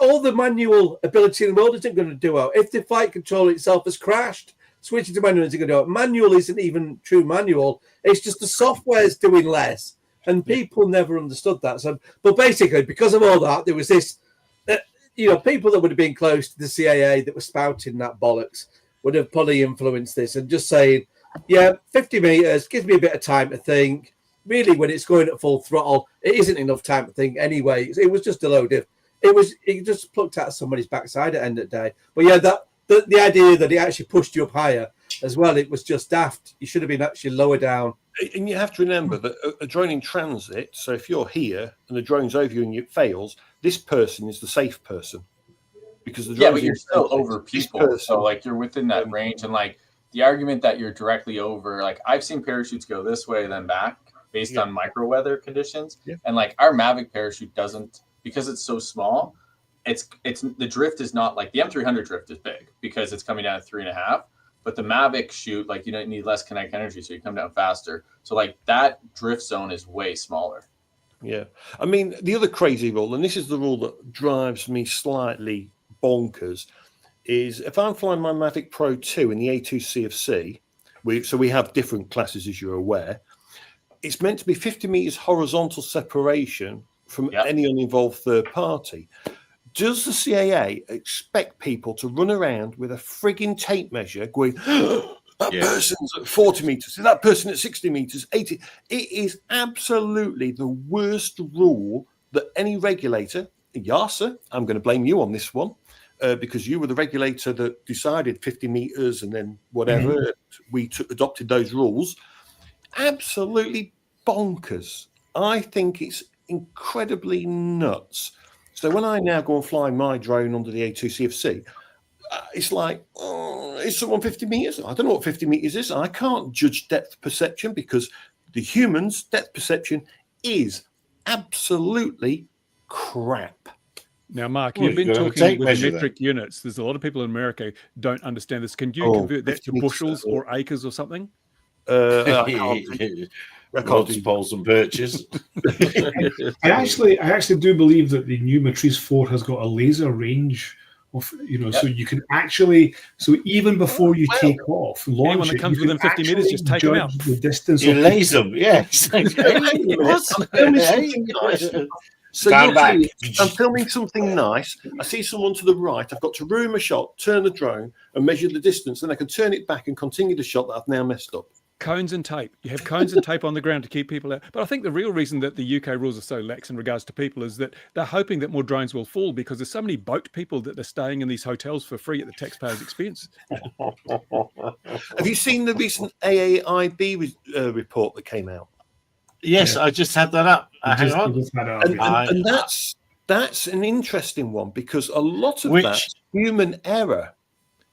all the manual ability in the world isn't going to do well. If the flight controller itself has crashed, switching to manual isn't going to do it. Manual isn't even true manual. It's just the software's doing less. And people never understood that. So, but basically, because of all that, there was this, people that would have been close to the CAA that were spouting that bollocks would have probably influenced this and just saying, 50 meters gives me a bit of time to think. really, when it's going at full throttle, it isn't enough time to think anyway. It was just a load of, it just plucked out somebody's backside at the end of the day. But yeah, the idea that it actually pushed you up higher as well, it was just daft. You should have been actually lower down. And you have to remember that a drone in transit, so if you're here and the drone's over you and it fails, this person is the safe person. Because the but you're still over people. So like you're within that range. And like the argument that you're directly over, like I've seen parachutes go this way then back based on micro weather conditions. Yeah. And like our Mavic parachute doesn't, because it's so small, it's the drift is not like the M300 drift is big because it's coming down at 3.5. But the Mavic chute, like you don't need less kinetic energy, so you come down faster. So like that drift zone is way smaller. Yeah. I mean, the other crazy rule, and this is the rule that drives me slightly bonkers, is if I'm flying my Mavic Pro 2 in the A2 CFC, we have different classes, as you're aware, it's meant to be 50 meters horizontal separation from any uninvolved third party. Does the CAA expect people to run around with a frigging tape measure going, that person's at 40 meters, that person at 60 meters, 80? It is absolutely the worst rule that any regulator, YASA, I'm going to blame you on this one, because you were the regulator that decided 50 meters and then whatever, we adopted those rules. Absolutely bonkers. I think it's incredibly nuts. So when I now go and fly my drone under the A2 CFC, it's like, is someone 50 meters? I don't know what 50 meters is. I can't judge depth perception because the human's depth perception is absolutely crap. Now, Mark, you've been talking with metric units. There's a lot of people in America don't understand this. Can you convert that to bushels or acres or something? Rods, poles, and birches. I actually do believe that the new Matrice 4 has got a laser range of, so you can actually, so even before you take off, launch anyone that comes within 50 meters, just take them out. The distance. You laser them, yes. So I'm filming something nice. I see someone to the right. I've got to room a shot, turn the drone, and measure the distance. Then I can turn it back and continue the shot that I've now messed up. Cones and tape. You have cones and tape on the ground to keep people out. But I think the real reason that the UK rules are so lax in regards to people is that they're hoping that more drones will fall because there's so many boat people that they're staying in these hotels for free at the taxpayer's expense. Have you seen the recent AAIB report that came out? Yes, I just had that up. Hang on. And that's an interesting one because a lot of that's human error.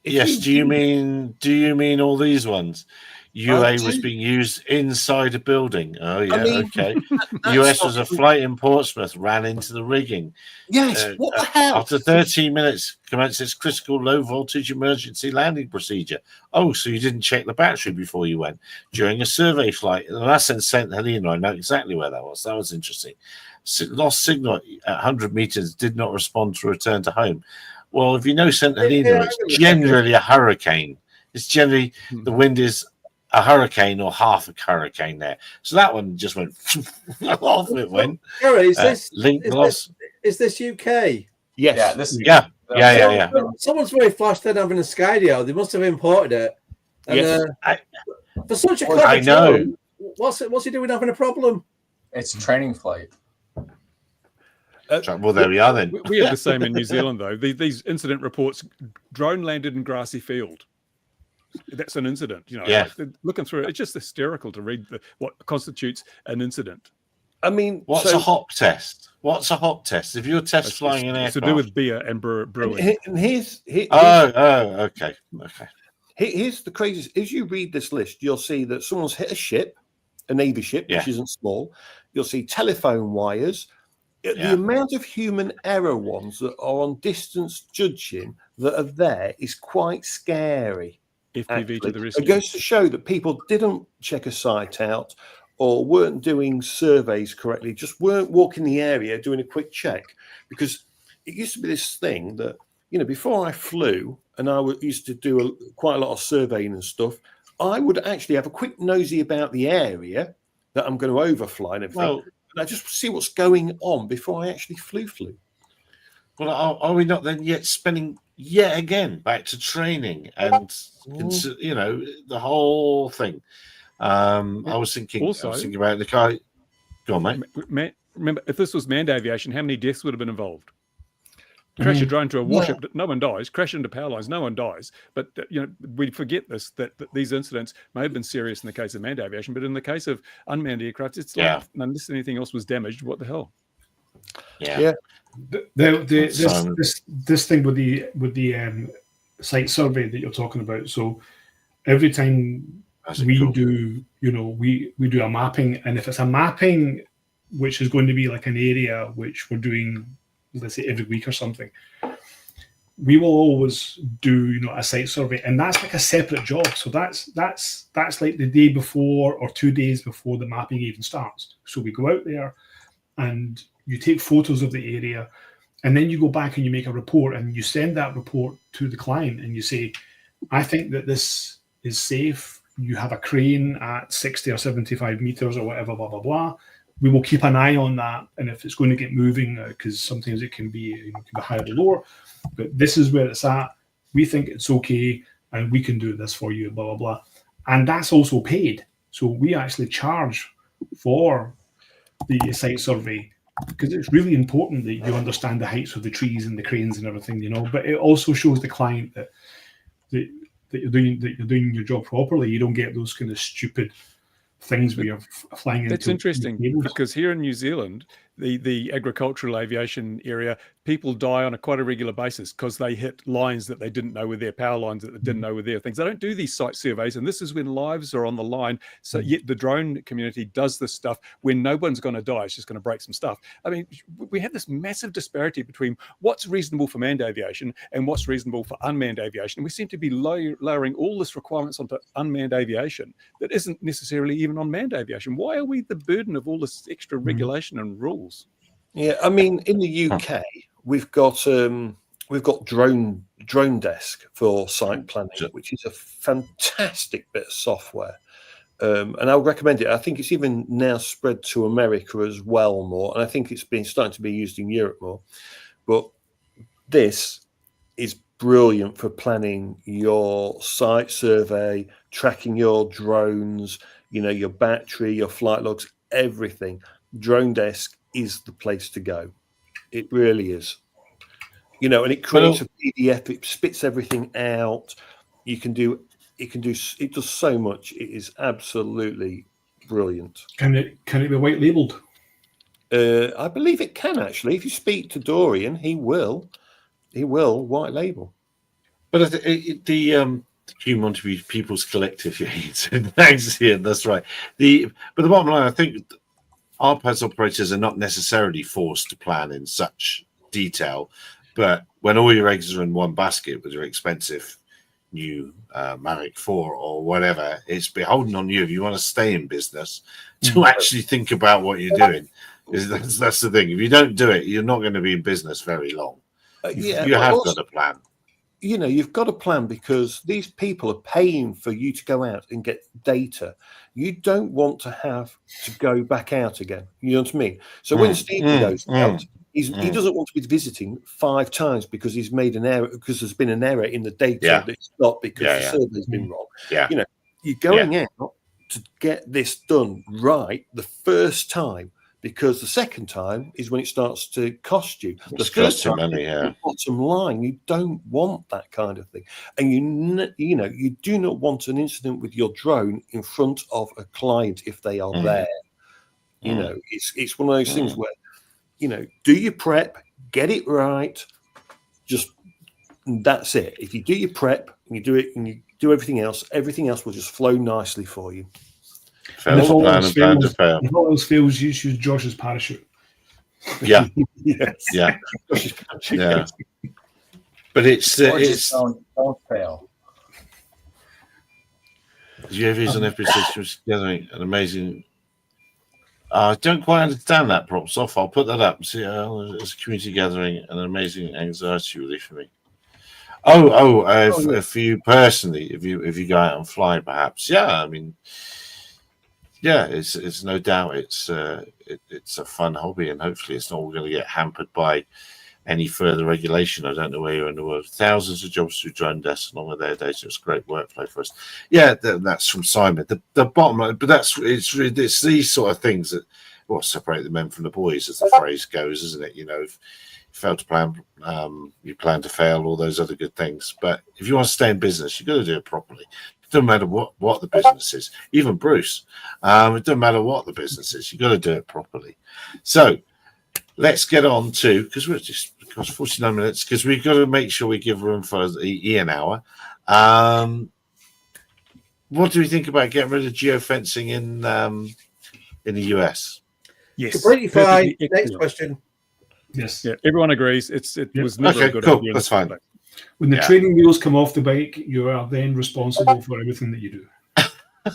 Yes, do you mean all these ones? UA was being used inside a building. Oh, yeah, okay. US was a flight in Portsmouth, ran into the rigging. Yes, what the hell? After 13 minutes, commenced its critical low-voltage emergency landing procedure. Oh, so you didn't check the battery before you went. During a survey flight, and that's in St. Helena. I know exactly where that was. That was interesting. Lost signal at 100 meters, did not respond to return to home. Well, if you know St. Helena, it's generally a hurricane. It's generally, the wind is a hurricane or half a hurricane there. So that one just went off. It went. Gary, is this UK? Yes. Yeah. Someone's very flashed then having a Skydio. They must have imported it. And, yes. For such a clever I know. What's he doing having a problem? It's a training flight. Well, there we are then. We have the same in New Zealand, though. These incident reports, drone landed in grassy field. That's an incident, Yeah. Like looking through it, it's just hysterical to read what constitutes an incident. I mean, what's a hop test? What's a hop test? If you're test flying an aircraft, it's to do with beer and brewing. And here's okay. Here's the craziest. As you read this list, you'll see that someone's hit a ship, a Navy ship, which isn't small. You'll see telephone wires. The amount of human error ones that are on distance judging that are there is quite scary. FPV to the rescue. It goes to show that people didn't check a site out or weren't doing surveys correctly, just weren't walking the area doing a quick check. Because it used to be this thing that, before I flew and I used to do quite a lot of surveying and stuff, I would actually have a quick nosy about the area that I'm going to overfly and everything. Well, and I just see what's going on before I actually flew. Well, are we not then yet spending yet again back to training and the whole thing? I was thinking about the guy. Go on, mate. Remember, if this was manned aviation, how many deaths would have been involved? Crash a drone to a warship, no one dies. Crash into power lines, no one dies. But we forget this that these incidents may have been serious in the case of manned aviation, but in the case of unmanned aircraft, it's like unless anything else was damaged, what the hell? Yeah. This thing with the site survey that you're talking about. So every time do, we do a mapping, and if it's a mapping which is going to be like an area which we're doing, let's say every week or something, we will always do a site survey, and that's like a separate job. So that's like the day before or 2 days before the mapping even starts. So we go out there and you take photos of the area, and then you go back and you make a report, and you send that report to the client, and you say, I think that this is safe. You have a crane at 60 or 75 meters or whatever, blah, blah, blah. We will keep an eye on that, and if it's going to get moving, because sometimes it can be, higher or lower, but this is where it's at. We think it's okay, and we can do this for you, blah, blah, blah. And that's also paid. So we actually charge for the site survey, because it's really important that you understand the heights of the trees and the cranes and everything, but it also shows the client that you're doing your job properly. You don't get those kind of stupid things where you're flying into. It's interesting because here in New Zealand, the agricultural aviation area, people die on quite a regular basis because they hit lines that they didn't know were there, power lines that they didn't know were there, things. They don't do these site surveys, and this is when lives are on the line. So yet the drone community does this stuff when no one's going to die. It's just going to break some stuff. I mean, we have this massive disparity between what's reasonable for manned aviation and what's reasonable for unmanned aviation. We seem to be lowering all this requirements onto unmanned aviation that isn't necessarily even on manned aviation. Why are we the burden of all this extra regulation and rules? Yeah, I mean, in the UK, we've got drone desk for site planning, which is a fantastic bit of software, and I would recommend it. I think it's even now spread to America as well more, and I think it's been starting to be used in Europe more. But this is brilliant for planning your site survey, tracking your drones, your battery, your flight logs, everything. Drone desk is the place to go. It really is. And it creates a PDF. It spits everything out. It does so much. It is absolutely brilliant. Can it be white labeled? I believe it can, actually. If you speak to Dorian, he will white label. But the Human People's Collective, thanks, Ian, that's right. But the bottom line, I think RPAS operators are not necessarily forced to plan in such detail, but when all your eggs are in one basket with your expensive new Mavic 4 or whatever, it's beholden on you if you want to stay in business to actually think about what you're doing. That's the thing. If you don't do it, you're not going to be in business very long. You have got a plan. You've got a plan because these people are paying for you to go out and get data. You don't want to have to go back out again. You know what I mean? So when Steve goes out, he doesn't want to be visiting 5 times because he's made an error, because there's been an error in the data that it's not because the survey's been wrong. You're going out to get this done right the first time, because the second time is when it starts to cost you. The first time, the bottom line, you don't want that kind of thing, and you do not want an incident with your drone in front of a client if they are there. It's one of those things where do your prep, get it right, that's it. If you do your prep and you do it and you do everything else will just flow nicely for you. If all else fails, you use Josh's parachute. Yeah. But it's don't fail. UAVs and FP systems gathering an amazing. I don't quite understand that, props off. I'll put that up. See, it's a community gathering, an amazing anxiety relief for me. For you personally, if you go out and fly, perhaps, I mean. Yeah, it's no doubt it's a fun hobby, and hopefully it's not all going to get hampered by any further regulation. I don't know where you're in the world. Thousands of jobs through drone desks along with their data. It's a great workflow for us. Yeah, that's from Simon. The bottom line, but it's these sort of things that separate the men from the boys, as the phrase goes, isn't it? You know, if you fail to plan, you plan to fail, all those other good things. But if you want to stay in business, you've got to do it properly. It doesn't matter what the business is. Even Bruce, it doesn't matter what the business is. You've got to do it properly. So let's get on to, because we're just 49 minutes, because we've got to make sure we give room for Ian hour. What do we think about getting rid of geofencing in the US? Yes, completely fine. Next question. Yes. Yeah, everyone agrees. It was never a good idea. That's fine. When the training wheels come off the bike, you are then responsible for everything that you do.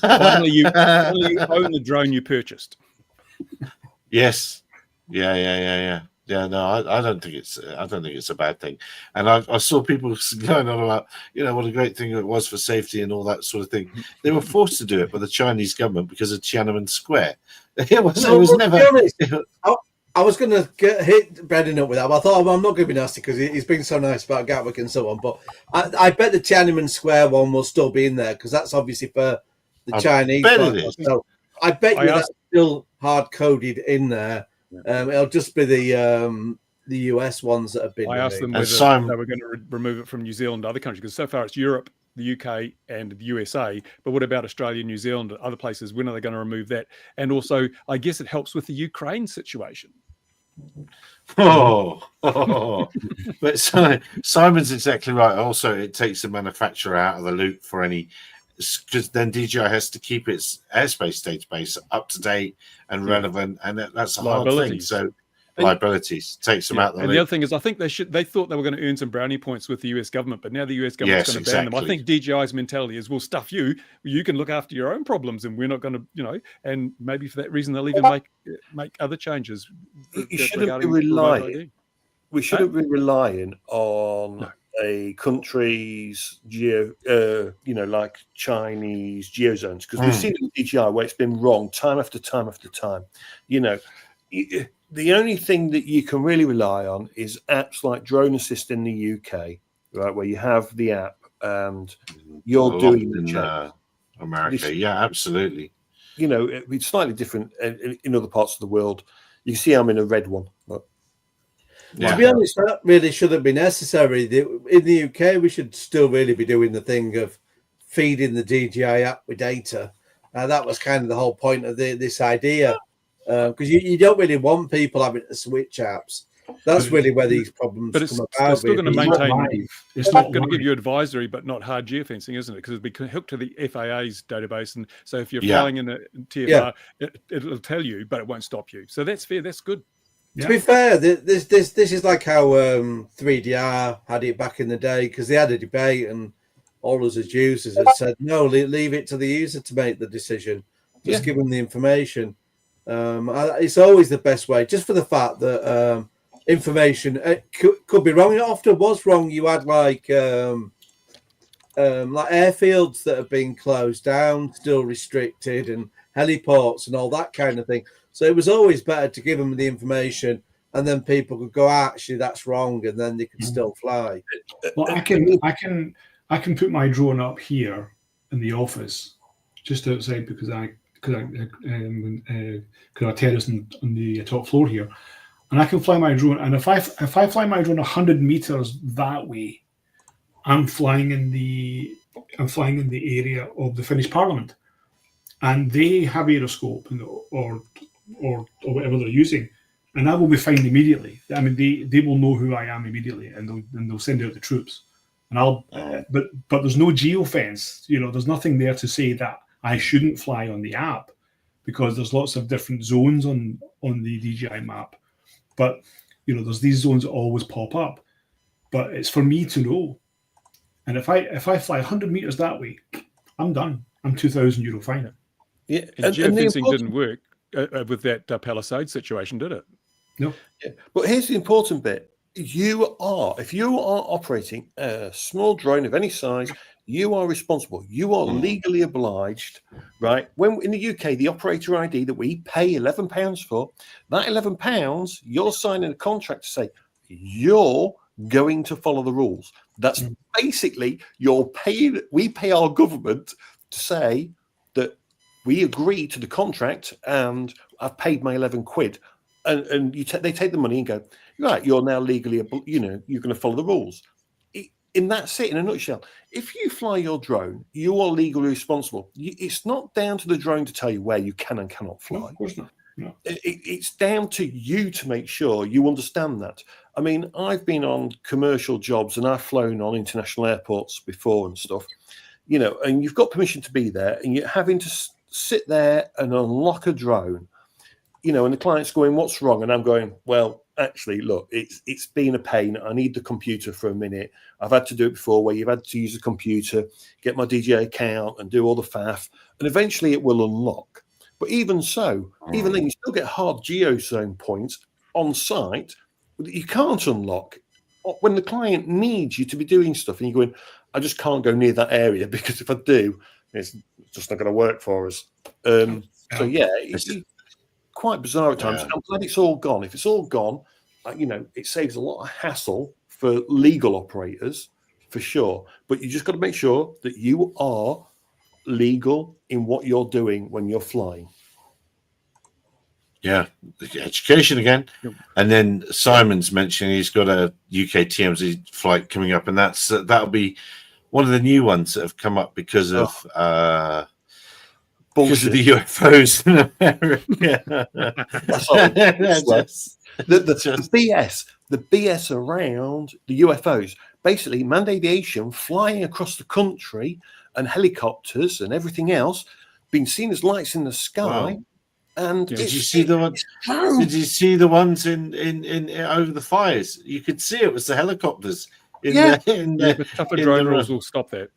Finally, you own the drone you purchased. Yes. Yeah. No, I don't think it's a bad thing. And I saw people going on about, what a great thing it was for safety and all that sort of thing. They were forced to do it by the Chinese government because of Tiananmen Square. It was never. I was going to hit Brendan up with that, but I thought, I'm not going to be nasty because he's been so nice about Gatwick and so on. But I bet the Tiananmen Square one will still be in there because that's obviously for the Chinese. So I bet that's still hard coded in there. It'll just be the US ones that have been. I asked them whether they were going to remove it from New Zealand and other countries, because so far it's Europe, the UK, and the USA. But what about Australia, New Zealand, and other places? When are they going to remove that? And also, I guess it helps with the Ukraine situation. But Simon's exactly right. Also, it takes the manufacturer out of the loop for any, because then DJI has to keep its airspace database up to date and relevant, and that's a hard thing. So liabilities takes them out of the loop. And the other thing is, I think they thought they were going to earn some brownie points with the US government, but now the US government's going to ban them. I think DJI's mentality is, we'll stuff you. You can look after your own problems, and we're not going to, and maybe for that reason they'll even make other changes. We shouldn't be relying on a country's like Chinese geozones, because we've seen it with DJI where it's been wrong time after time after time. The only thing that you can really rely on is apps like Drone Assist in the UK, right, where you have the app and you're doing the check. America, absolutely. It's slightly different in other parts of the world. You see, I'm in a red one. But to be honest, that really shouldn't be necessary. In the UK, we should still really be doing the thing of feeding the DJI app with data. That was kind of the whole point of this idea. Because you don't really want people having to switch apps. That's really where these problems come about. It's still going to maintain. It's not going to give you advisory, but not hard geofencing, isn't it? Because it'll be hooked to the FAA's database, and so if you're flying in a TFR, it'll tell you, but it won't stop you. So that's fair. That's good. To be fair, this is like how 3DR had it back in the day, because they had a debate, and all us as users had said, no, leave it to the user to make the decision. Just give them the information. It's always the best way, just for the fact that information could be wrong. It often was wrong. You had like airfields that have been closed down, still restricted, and heliports and all that kind of thing. So it was always better to give them the information, and then people could go, actually, that's wrong, and then they could still fly. Well, I can put my drone up here in the office, just outside, because I terrace on the top floor here, and I can fly my drone. And if I fly my drone 100 meters that way, I'm flying in the area of the Finnish Parliament, and they have Aeroscope or whatever they're using, and I will be fined immediately. I mean, they will know who I am immediately, and they'll send out the troops. And but there's no geofence. There's nothing there to say that I shouldn't fly on the app, because there's lots of different zones on the DJI map. But there's these zones that always pop up. But it's for me to know. And if I fly 100 meters that way, I'm done. I'm €2,000 fine. Yeah, and geofencing didn't work with that Palisade situation, did it? No. Yeah. But here's the important bit. If you are operating a small drone of any size, you are responsible. You are legally obliged, right? When in the UK, the operator ID that we pay £11 for, that £11, you're signing a contract to say, you're going to follow the rules. That's basically we pay our government to say that we agree to the contract and I've paid my 11 quid. And they take the money and go, right, you're now legally, you're going to follow the rules. And that's it in a nutshell. If you fly your drone, you are legally responsible. It's not down to the drone to tell you where you can and cannot fly. No, of course not. No. It's down to you to make sure you understand that. I mean, I've been on commercial jobs and I've flown on international airports before and stuff, and you've got permission to be there and you're having to sit there and unlock a drone, and the client's going, what's wrong? And I'm going, well, actually, look, it's been a pain. I need the computer for a minute. I've had to do it before where you've had to use the computer, get my DJI account and do all the faff. And eventually it will unlock. But even so, even then, you still get hard geozone points on site that you can't unlock. When the client needs you to be doing stuff and you're going, I just can't go near that area because if I do, it's just not going to work for us. So, yeah, it's quite bizarre at times. I'm glad it's all gone. If it's all gone, it saves a lot of hassle for legal operators, for sure. But you just got to make sure that you are legal in what you're doing when you're flying. Yeah, education again. And then Simon's mentioning he's got a UK TMZ flight coming up, and that'll be one of the new ones that have come up because of the UFOs in America. The BS around the UFOs. Basically, manned aviation flying across the country and helicopters and everything else being seen as lights in the sky. Wow. And did you see the ones? Did you see the ones in over the fires? You could see it was the helicopters. But tougher drone rules will stop that.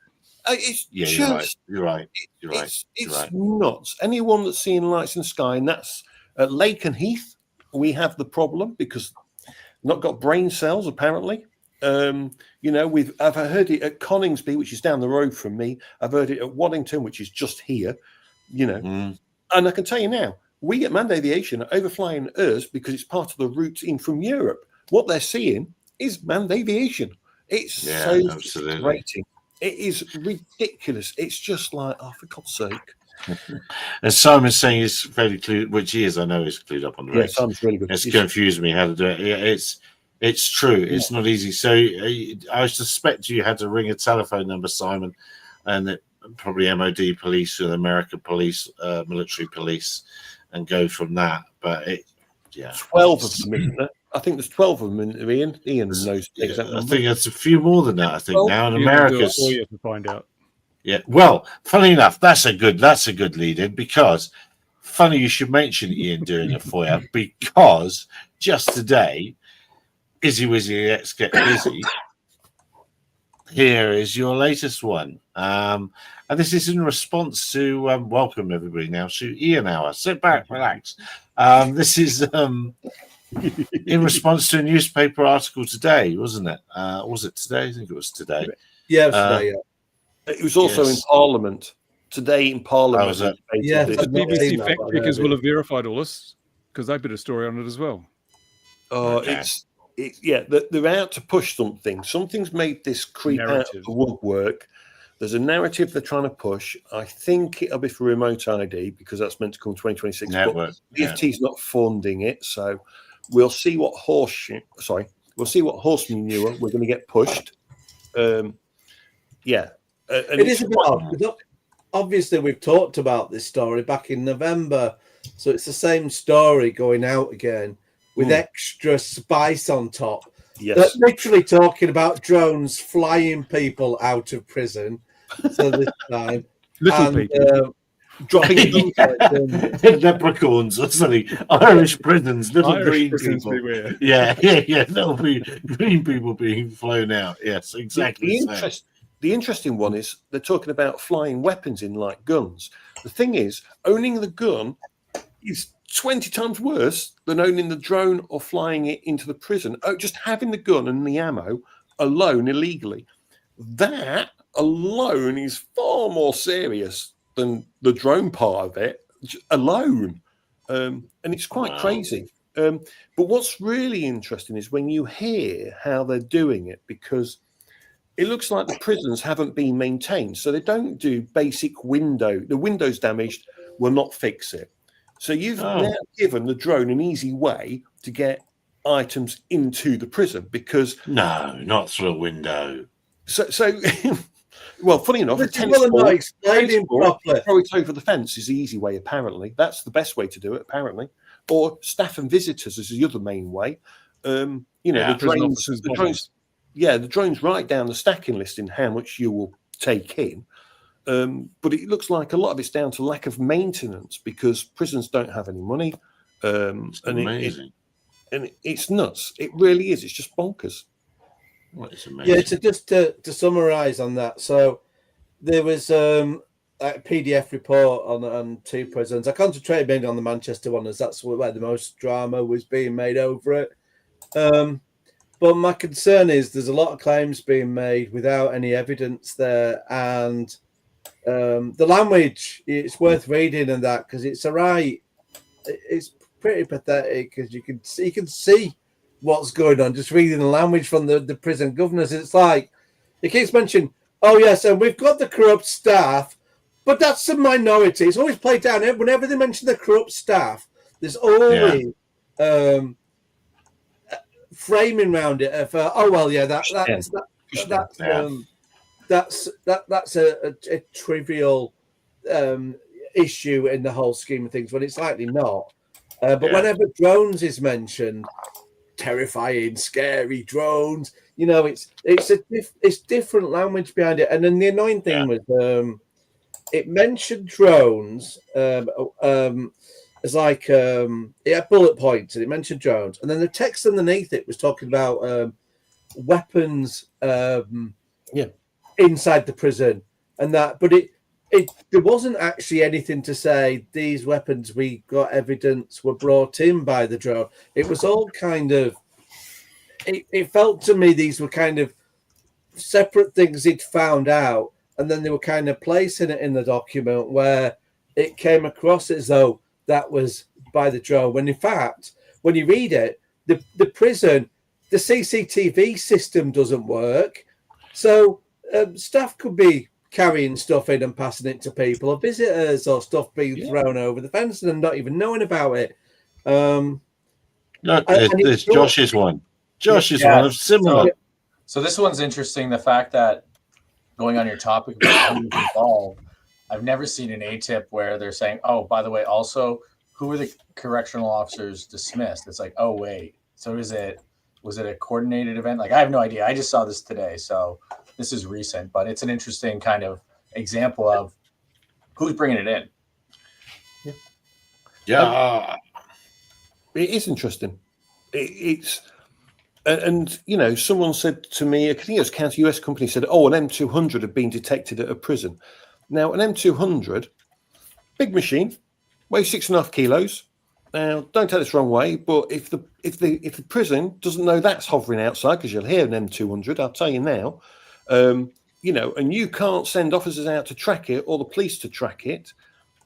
You're right. It's nuts. Anyone that's seeing lights in the sky, and that's at Lake and Heath, we have the problem because not got brain cells apparently. I've heard it at Coningsby, which is down the road from me. I've heard it at Waddington, which is just here. And I can tell you now, we at Manned Aviation are overflying Earth because it's part of the route in from Europe. What they're seeing is manned aviation. It's so frustrating. It is ridiculous. It's just like, oh, for God's sake. And Simon's saying he's fairly clued, which he is, I know he's clued up on the race. Simon's really good. It's confused me how to do it. Yeah, it's true. It's not easy. So I suspect you had to ring a telephone number, Simon, and it, probably MOD police or American police, military police, and go from that. But 12 of them, isn't there? I think there's 12 of them. Ian knows exactly. I think it's a few more than that. I think now in America's. To find out. Yeah. Well, funny enough, that's a good lead-in because funny you should mention Ian doing a FOIA because just today, Izzy Wizzy Let's Get Busy. Here is your latest one. And this is in response to welcome everybody now to Ian Hour. Sit back, relax. This is in response to a newspaper article today, wasn't it? Was it today? I think it was today. Yeah, it was today. It was also in Parliament today. In Parliament, was it? Yeah, the BBC fact checkers will have verified all this because they did a story on it as well. Okay. They're out to push something. Something's made this creep out of the woodwork. There's a narrative they're trying to push. I think it'll be for remote ID because that's meant to come 2026. Network. But DFT's not funding it, so we'll see what horse manure we're going to get pushed. It is a bit odd. Obviously, we've talked about this story back in November, so it's the same story going out again with extra spice on top. Yes, they're literally talking about drones flying people out of prison. So this time, people dropping leprechauns or something. Irish prisons, little green people. Beware. Yeah. There'll be green people being flown out. Yes, exactly. The interesting one is they're talking about flying weapons in like guns. The thing is, owning the gun is 20 times worse than owning the drone or flying it into the prison. Just having the gun and the ammo alone illegally. That alone is far more serious than the drone part of it alone. And it's quite crazy. But what's really interesting is when you hear how they're doing it, because it looks like the prisons haven't been maintained. So they don't do basic the window's damaged, will not fix it. So you've now given the drone an easy way to get items into the prison because not through a window. So well, funny enough, a tennis ball, throw it over the fence is the easy way. Apparently, that's the best way to do it. Apparently, or staff and visitors is the other main way. The drones. Yeah, the drone's right down the stacking list in how much you will take in. But it looks like a lot of it's down to lack of maintenance because prisons don't have any money. It's amazing. And it's nuts. It really is. It's just bonkers. Well, it's amazing. Yeah, to summarise on that. So there was a PDF report on 2 prisons. I concentrated mainly on the Manchester one as that's where the most drama was being made over it. But my concern is there's a lot of claims being made without any evidence there. And the language, it's worth reading and that because it's it's pretty pathetic because you can see what's going on just reading the language from the prison governors. It's like it keeps mentioning, oh yes, and we've got the corrupt staff, but that's a minority. It's always played down. Whenever they mention the corrupt staff, there's always framing around it of that's a trivial issue in the whole scheme of things when it's likely not. But whenever drones is mentioned, terrifying, scary drones, it's different language behind it. And then the annoying thing was it mentioned drones as like it had bullet points and it mentioned drones, and then the text underneath it was talking about weapons inside the prison and that, but there wasn't actually anything to say these weapons we got evidence were brought in by the drone. It was all kind of it felt to me these were kind of separate things he'd found out, and then they were kind of placing it in the document where it came across as though that was by the drone, when in fact, when you read it, the prison, the CCTV system doesn't work. So staff could be carrying stuff in and passing it to people, or visitors, or stuff being thrown over the fence and not even knowing about it. Look, there's Josh's one. Josh's one of similar. So this one's interesting. The fact that going on your topic about who's involved, I've never seen an ATIP where they're saying, oh, by the way, also, who were the correctional officers dismissed? It's like, oh, wait. So was it a coordinated event? Like, I have no idea. I just saw this today. So this is recent, but it's an interesting kind of example of who's bringing it in. Yeah. It is interesting. And someone said to me, I think it was a counter US company, said, oh, an M200 had been detected at a prison. Now, an M200, big machine, weighs 6.5 kilos. Now, don't take this the wrong way, but if the prison doesn't know that's hovering outside, because you'll hear an M200, I'll tell you now, and you can't send officers out to track it or the police to track it,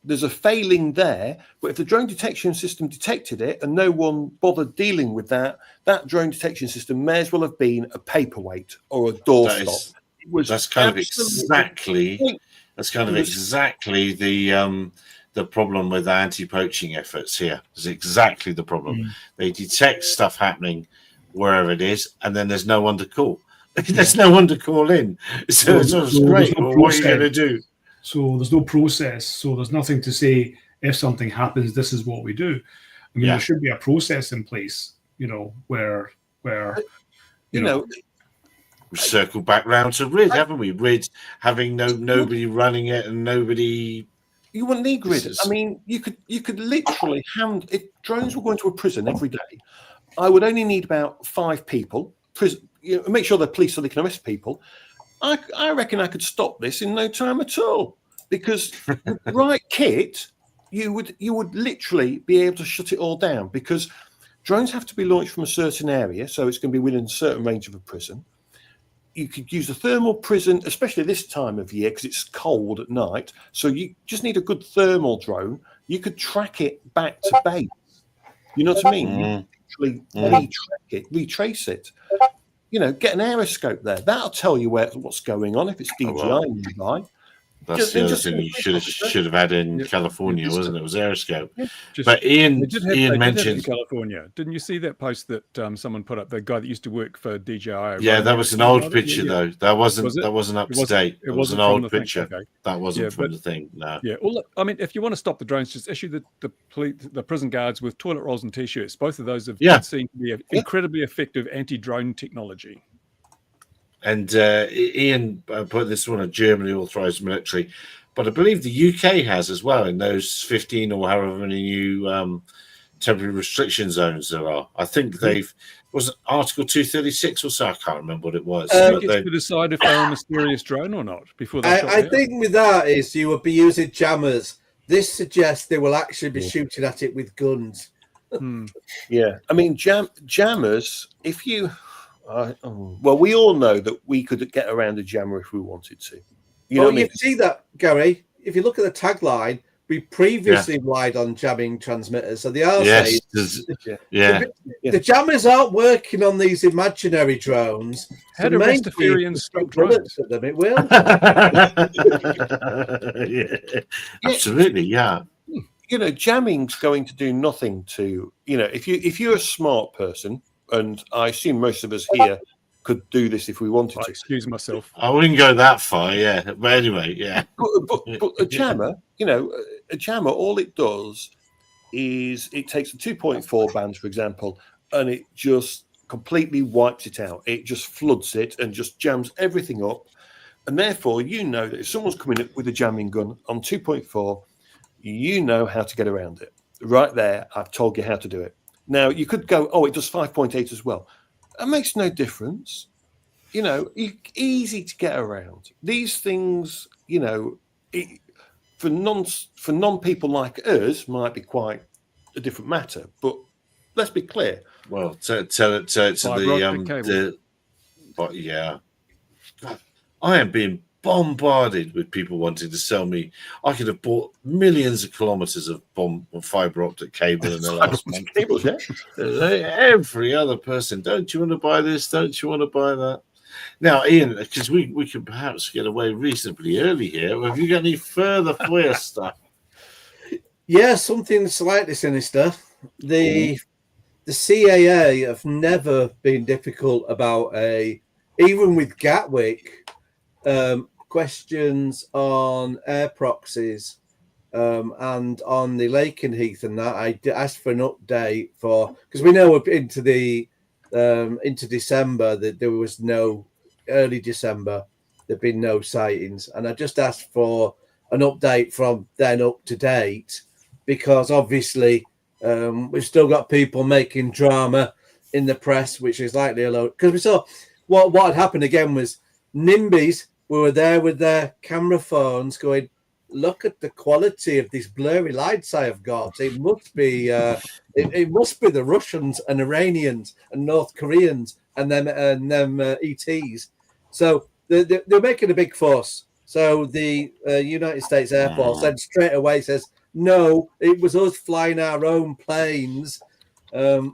there's a failing there. But if the drone detection system detected it and no one bothered dealing with that drone detection system may as well have been a paperweight or a doorstop. That's kind of exactly the problem with the anti-poaching efforts here. It's exactly the problem. They detect stuff happening wherever it is, and then there's no one to call. There's no one to call in. So it's great. Well, what are you going to do? So there's no process. So there's nothing to say if something happens, this is what we do. I mean, there should be a process in place, where we circle back round to RID, haven't we? RID having nobody running it and nobody. You wouldn't need grid. I mean, you could literally if drones were going to a prison every day, I would only need about 5 people. Make sure they're police so they can arrest people. I reckon I could stop this in no time at all, because with the right kit, you would literally be able to shut it all down, because drones have to be launched from a certain area, so it's going to be within a certain range of a prison. You could use a thermal prison, especially this time of year, because it's cold at night. So you just need a good thermal drone. You could track it back to base. You know what I mean? You actually retrace it. Get an aeroscope there. That'll tell you what's going on if it's DJI nearby. That's the other thing you should have had in California, wasn't it? It was aeroscope. But Ian mentioned in California. Didn't you see that post that someone put up? The guy that used to work for DJI. Yeah, that was an old picture though. That wasn't up to date. It was an old picture. Okay. That wasn't from the thing. No. Yeah. Well, look, I mean, if you want to stop the drones, just issue the prison guards with toilet rolls and t-shirts. Both of those have been seen to be incredibly effective anti-drone technology. And Ian put this one on Germany authorized military, but I believe the UK has as well in those 15 or however many new temporary restriction zones there are. I think was it Article 236 or so? I can't remember what it was. They get to decide if they're a mysterious drone or not before they. I think with that is you would be using jammers. This suggests they will actually be shooting at it with guns. Yeah, I mean jammers. If you. Well, we all know that we could get around a jammer if we wanted to. You see that, Gary. If you look at the tagline, we previously relied on jamming transmitters. So they are saying the jammers aren't working on these imaginary drones. How do Rastafarians stop drones? Them, it will. Absolutely, yeah. Jamming's going to do nothing to if you're a smart person. And I assume most of us here could do this if we wanted to. Excuse myself. I wouldn't go that far, yeah. But anyway, yeah. But a jammer, all it does is it takes the 2.4 bands, for example, and it just completely wipes it out. It just floods it and just jams everything up. And therefore, that if someone's coming up with a jamming gun on 2.4, you know how to get around it. Right there, I've told you how to do it. Now, you could go, it does 5.8 as well. That makes no difference. Easy to get around. These things, for non-people like us, might be quite a different matter. But let's be clear. Well, tell it to but yeah. I am being bombarded with people wanting to sell me. I could have bought millions of kilometers of fiber optic cable in the last month. Cables, yeah. Every other person, don't you want to buy this? Don't you want to buy that? Now, Ian, because we could perhaps get away reasonably early here. Have you got any further FOIA stuff? Yeah, something slightly sinister. The CAA have never been difficult about even with Gatwick. Questions on air proxies and on the Lakenheath and that. I asked for an update because we know into December that there was no early December. There'd been no sightings, and I just asked for an update from then up to date because obviously we've still got people making drama in the press, which is likely a load. Because we saw what had happened again was NIMBYs. We were there with their camera phones going, look at the quality of these blurry lights I have got. It must be it must be the Russians and Iranians and North Koreans and them ETs. So they're making a big fuss. So the United States Air Force then straight away says, no, it was us flying our own planes,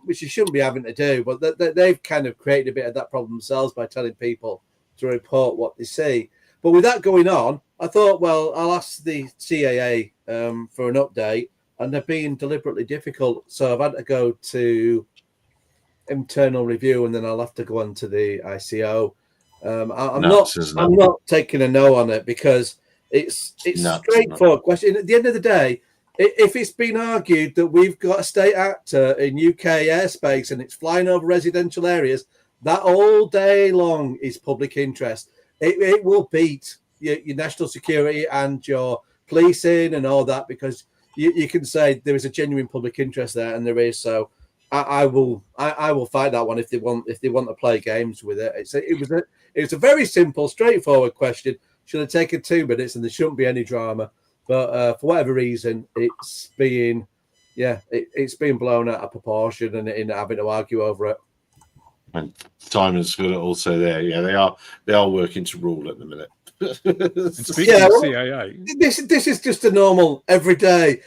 which you shouldn't be having to do. But they've kind of created a bit of that problem themselves by telling people to report what they see. But with that going on, I thought, well, I'll ask the CAA for an update, and they're being deliberately difficult. So I've had to go to internal review, and then I'll have to go on to the ICO. I'm not taking a no on it because it's a straightforward question. At the end of the day, if it's been argued that we've got a state actor in UK airspace and it's flying over residential areas, that all day long is public interest. It will beat your national security and your policing and all that because you can say there is a genuine public interest there, and there is. So I will fight that one if they want to play games with it. It's a very simple, straightforward question. Should have taken 2 minutes, and there shouldn't be any drama. But for whatever reason, it's being blown out of proportion, and in having to argue over it. And Simon's got it also there. Yeah, they are working to rule at the minute. Speaking of CAA, this is just a normal everyday.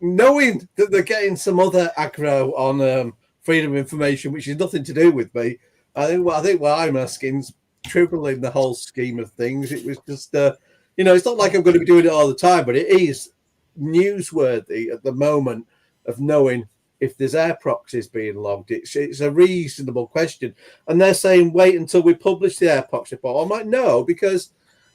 knowing that they're getting some other aggro on freedom of information, which is nothing to do with me. I think what I'm asking is trivial in the whole scheme of things. It was just, it's not like I'm going to be doing it all the time, but it is newsworthy at the moment of knowing if there's air proxies being logged. It's a reasonable question. And they're saying, wait until we publish the air proxy report. I'm like, no, because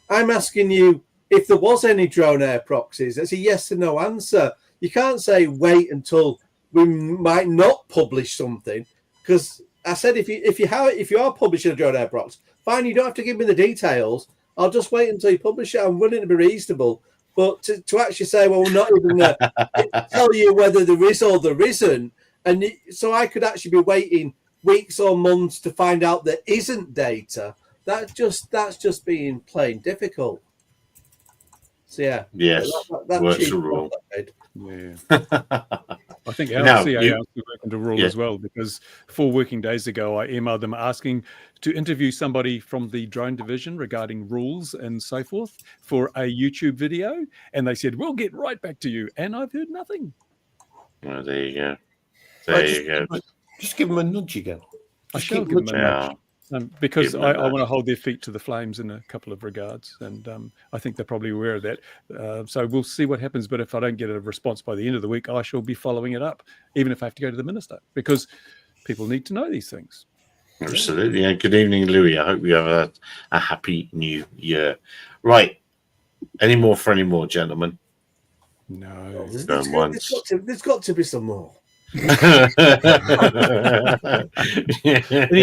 I'm asking you if there was any drone air proxies. It's a yes or no answer. You can't say wait until we might not publish something, because I said if you are publishing a drone air proxy, fine, you don't have to give me the details. I'll just wait until you publish it. I'm willing to be reasonable. But to actually say, well, we're not even going to tell you whether there is or there isn't, and so I could actually be waiting weeks or months to find out there isn't data. That's just being plain difficult. So yeah, yes, that works a rule. Yeah. I think our CAR is working to rule as well, because 4 working days ago I emailed them asking to interview somebody from the drone division regarding rules and so forth for a YouTube video, and they said we'll get right back to you, and I've heard nothing. Oh, there you go. There you go. Just give them a nudge again. I shall give them a nudge. Because I want to hold their feet to the flames in a couple of regards, and I think they're probably aware of that. So we'll see what happens. But if I don't get a response by the end of the week, I shall be following it up, even if I have to go to the minister, because people need to know these things. Absolutely. And good evening, Louis. I hope you have a happy new year. Right. Any more, gentlemen? No. There's got to be some more. Any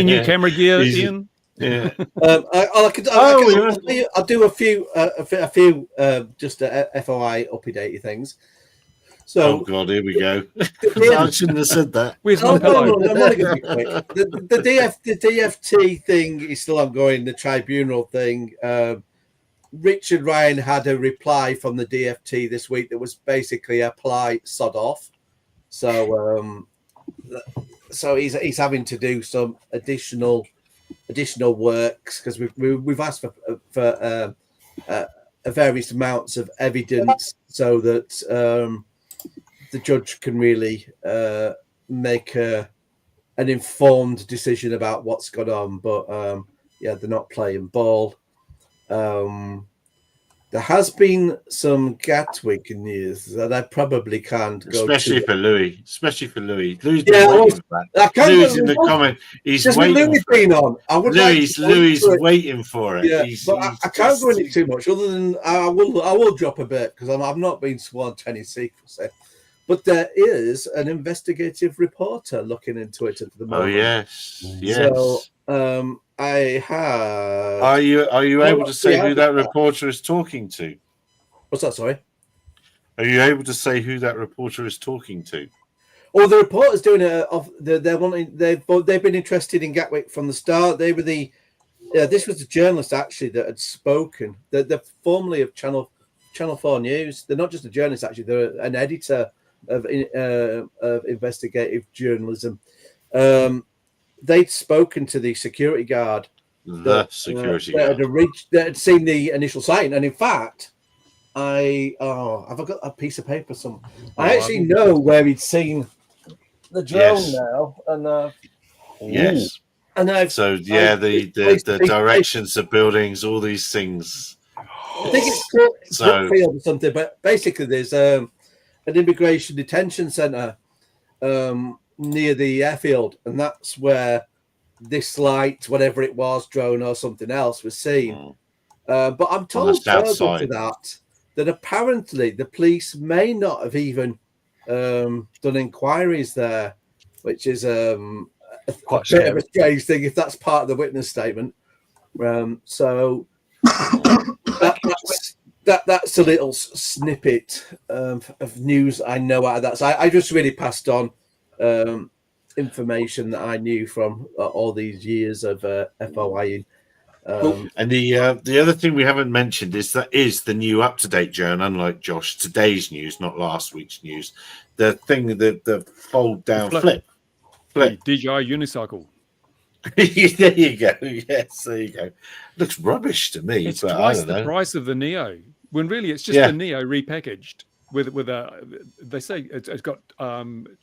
new camera gear, Ian? Yeah. I'll do a few just FOI updatey things. So, oh God, here we go. I shouldn't have said that. Where's my pillow? I'm only going to be quick. The DFT thing is still ongoing. The tribunal thing. Richard Ryan had a reply from the DFT this week that was basically apply sod off. So he's having to do some additional works, because we've asked for various amounts of evidence so that the judge can really make an informed decision about what's gone on. But they're not playing ball. There has been some Gatwick news that I probably can't go especially to. For Louis. Louis in the comment. He's waiting for it. Louis waiting for it. Yeah, I can't go into too much, other than I will drop a bit, because I've not been sworn to any secrecy. But there is an investigative reporter looking into it at the moment. Oh yes. So I have. Are you able to say who that reporter is talking to? What's that? Sorry. Are you able to say who that reporter is talking to? Oh, the reporter's doing it. They've been interested in Gatwick from the start. They were this was the journalist actually that had spoken. They're formerly of Channel 4 News. They're not just a journalist actually. They're an editor of investigative journalism. They'd spoken to the security guard. That had seen the initial sighting, and in fact, I've got a piece of paper somewhere. I actually know where he'd seen the drone now, and yes, and the directions of buildings, all these things. I think it's Brookfield or something, but basically there's an immigration detention centre near the airfield, and that's where this light, whatever it was, drone or something else, was seen. But I'm told further to that apparently the police may not have even done inquiries there, which is a bit of a strange thing if that's part of the witness statement. So that's a little snippet of news I know out of that. So I just really passed on information that I knew from all these years of FOIing. And the other thing we haven't mentioned is the new up-to-date drone, unlike Josh, today's news, not last week's news. The thing, the fold-down flip. DJI unicycle. There you go. Yes, there you go. Looks rubbish to me. It's but twice I don't know. the price of the Neo, when really it's just the Neo repackaged. with a, they say it's got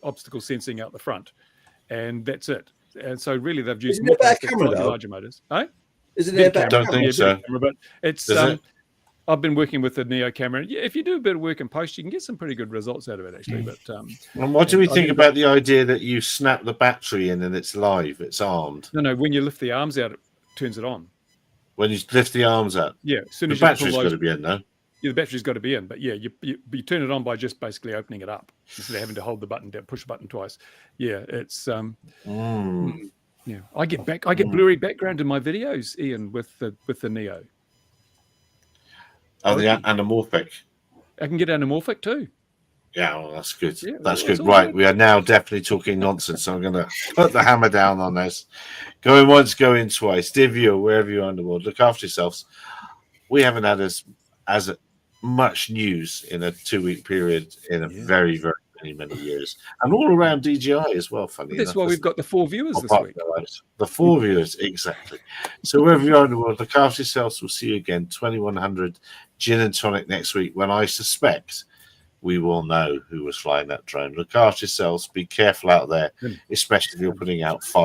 obstacle sensing out the front, and that's it. And so really they've used more plastic, larger motors. Isn't it a don't think so. Camera, but it's I've been working with the Neo camera. Yeah, if you do a bit of work in post, you can get some pretty good results out of it, actually. But and what do we think about the idea that you snap the battery in and it's live, it's armed? No. When you lift the arms out, it turns it on. When you lift the arms out, yeah. As soon as the battery's got to be in, though. Yeah, the battery's got to be in, but yeah, you turn it on by just basically opening it up instead of having to hold the button down, push the button twice. Yeah, it's yeah. I get blurry background in my videos, Ian, with the Neo. Oh, the anamorphic. I can get anamorphic too. Yeah, well, that's good. Yeah, that's good. Right, good. We are now definitely talking nonsense. So I'm going to put the hammer down on this. Going once, going twice. Dear viewer, wherever you are in the world, look after yourselves. We haven't had as much news in a 2-week period in a very, very many years, and all around DJI as well. Funny that's enough, why we've got the 4 viewers this week. The 4 viewers, exactly. So wherever you are in the world, look after yourselves. We'll see you again 2100 Gin and Tonic next week, when I suspect we will know who was flying that drone. Look after yourselves. Be careful out there, especially if you're putting out fire.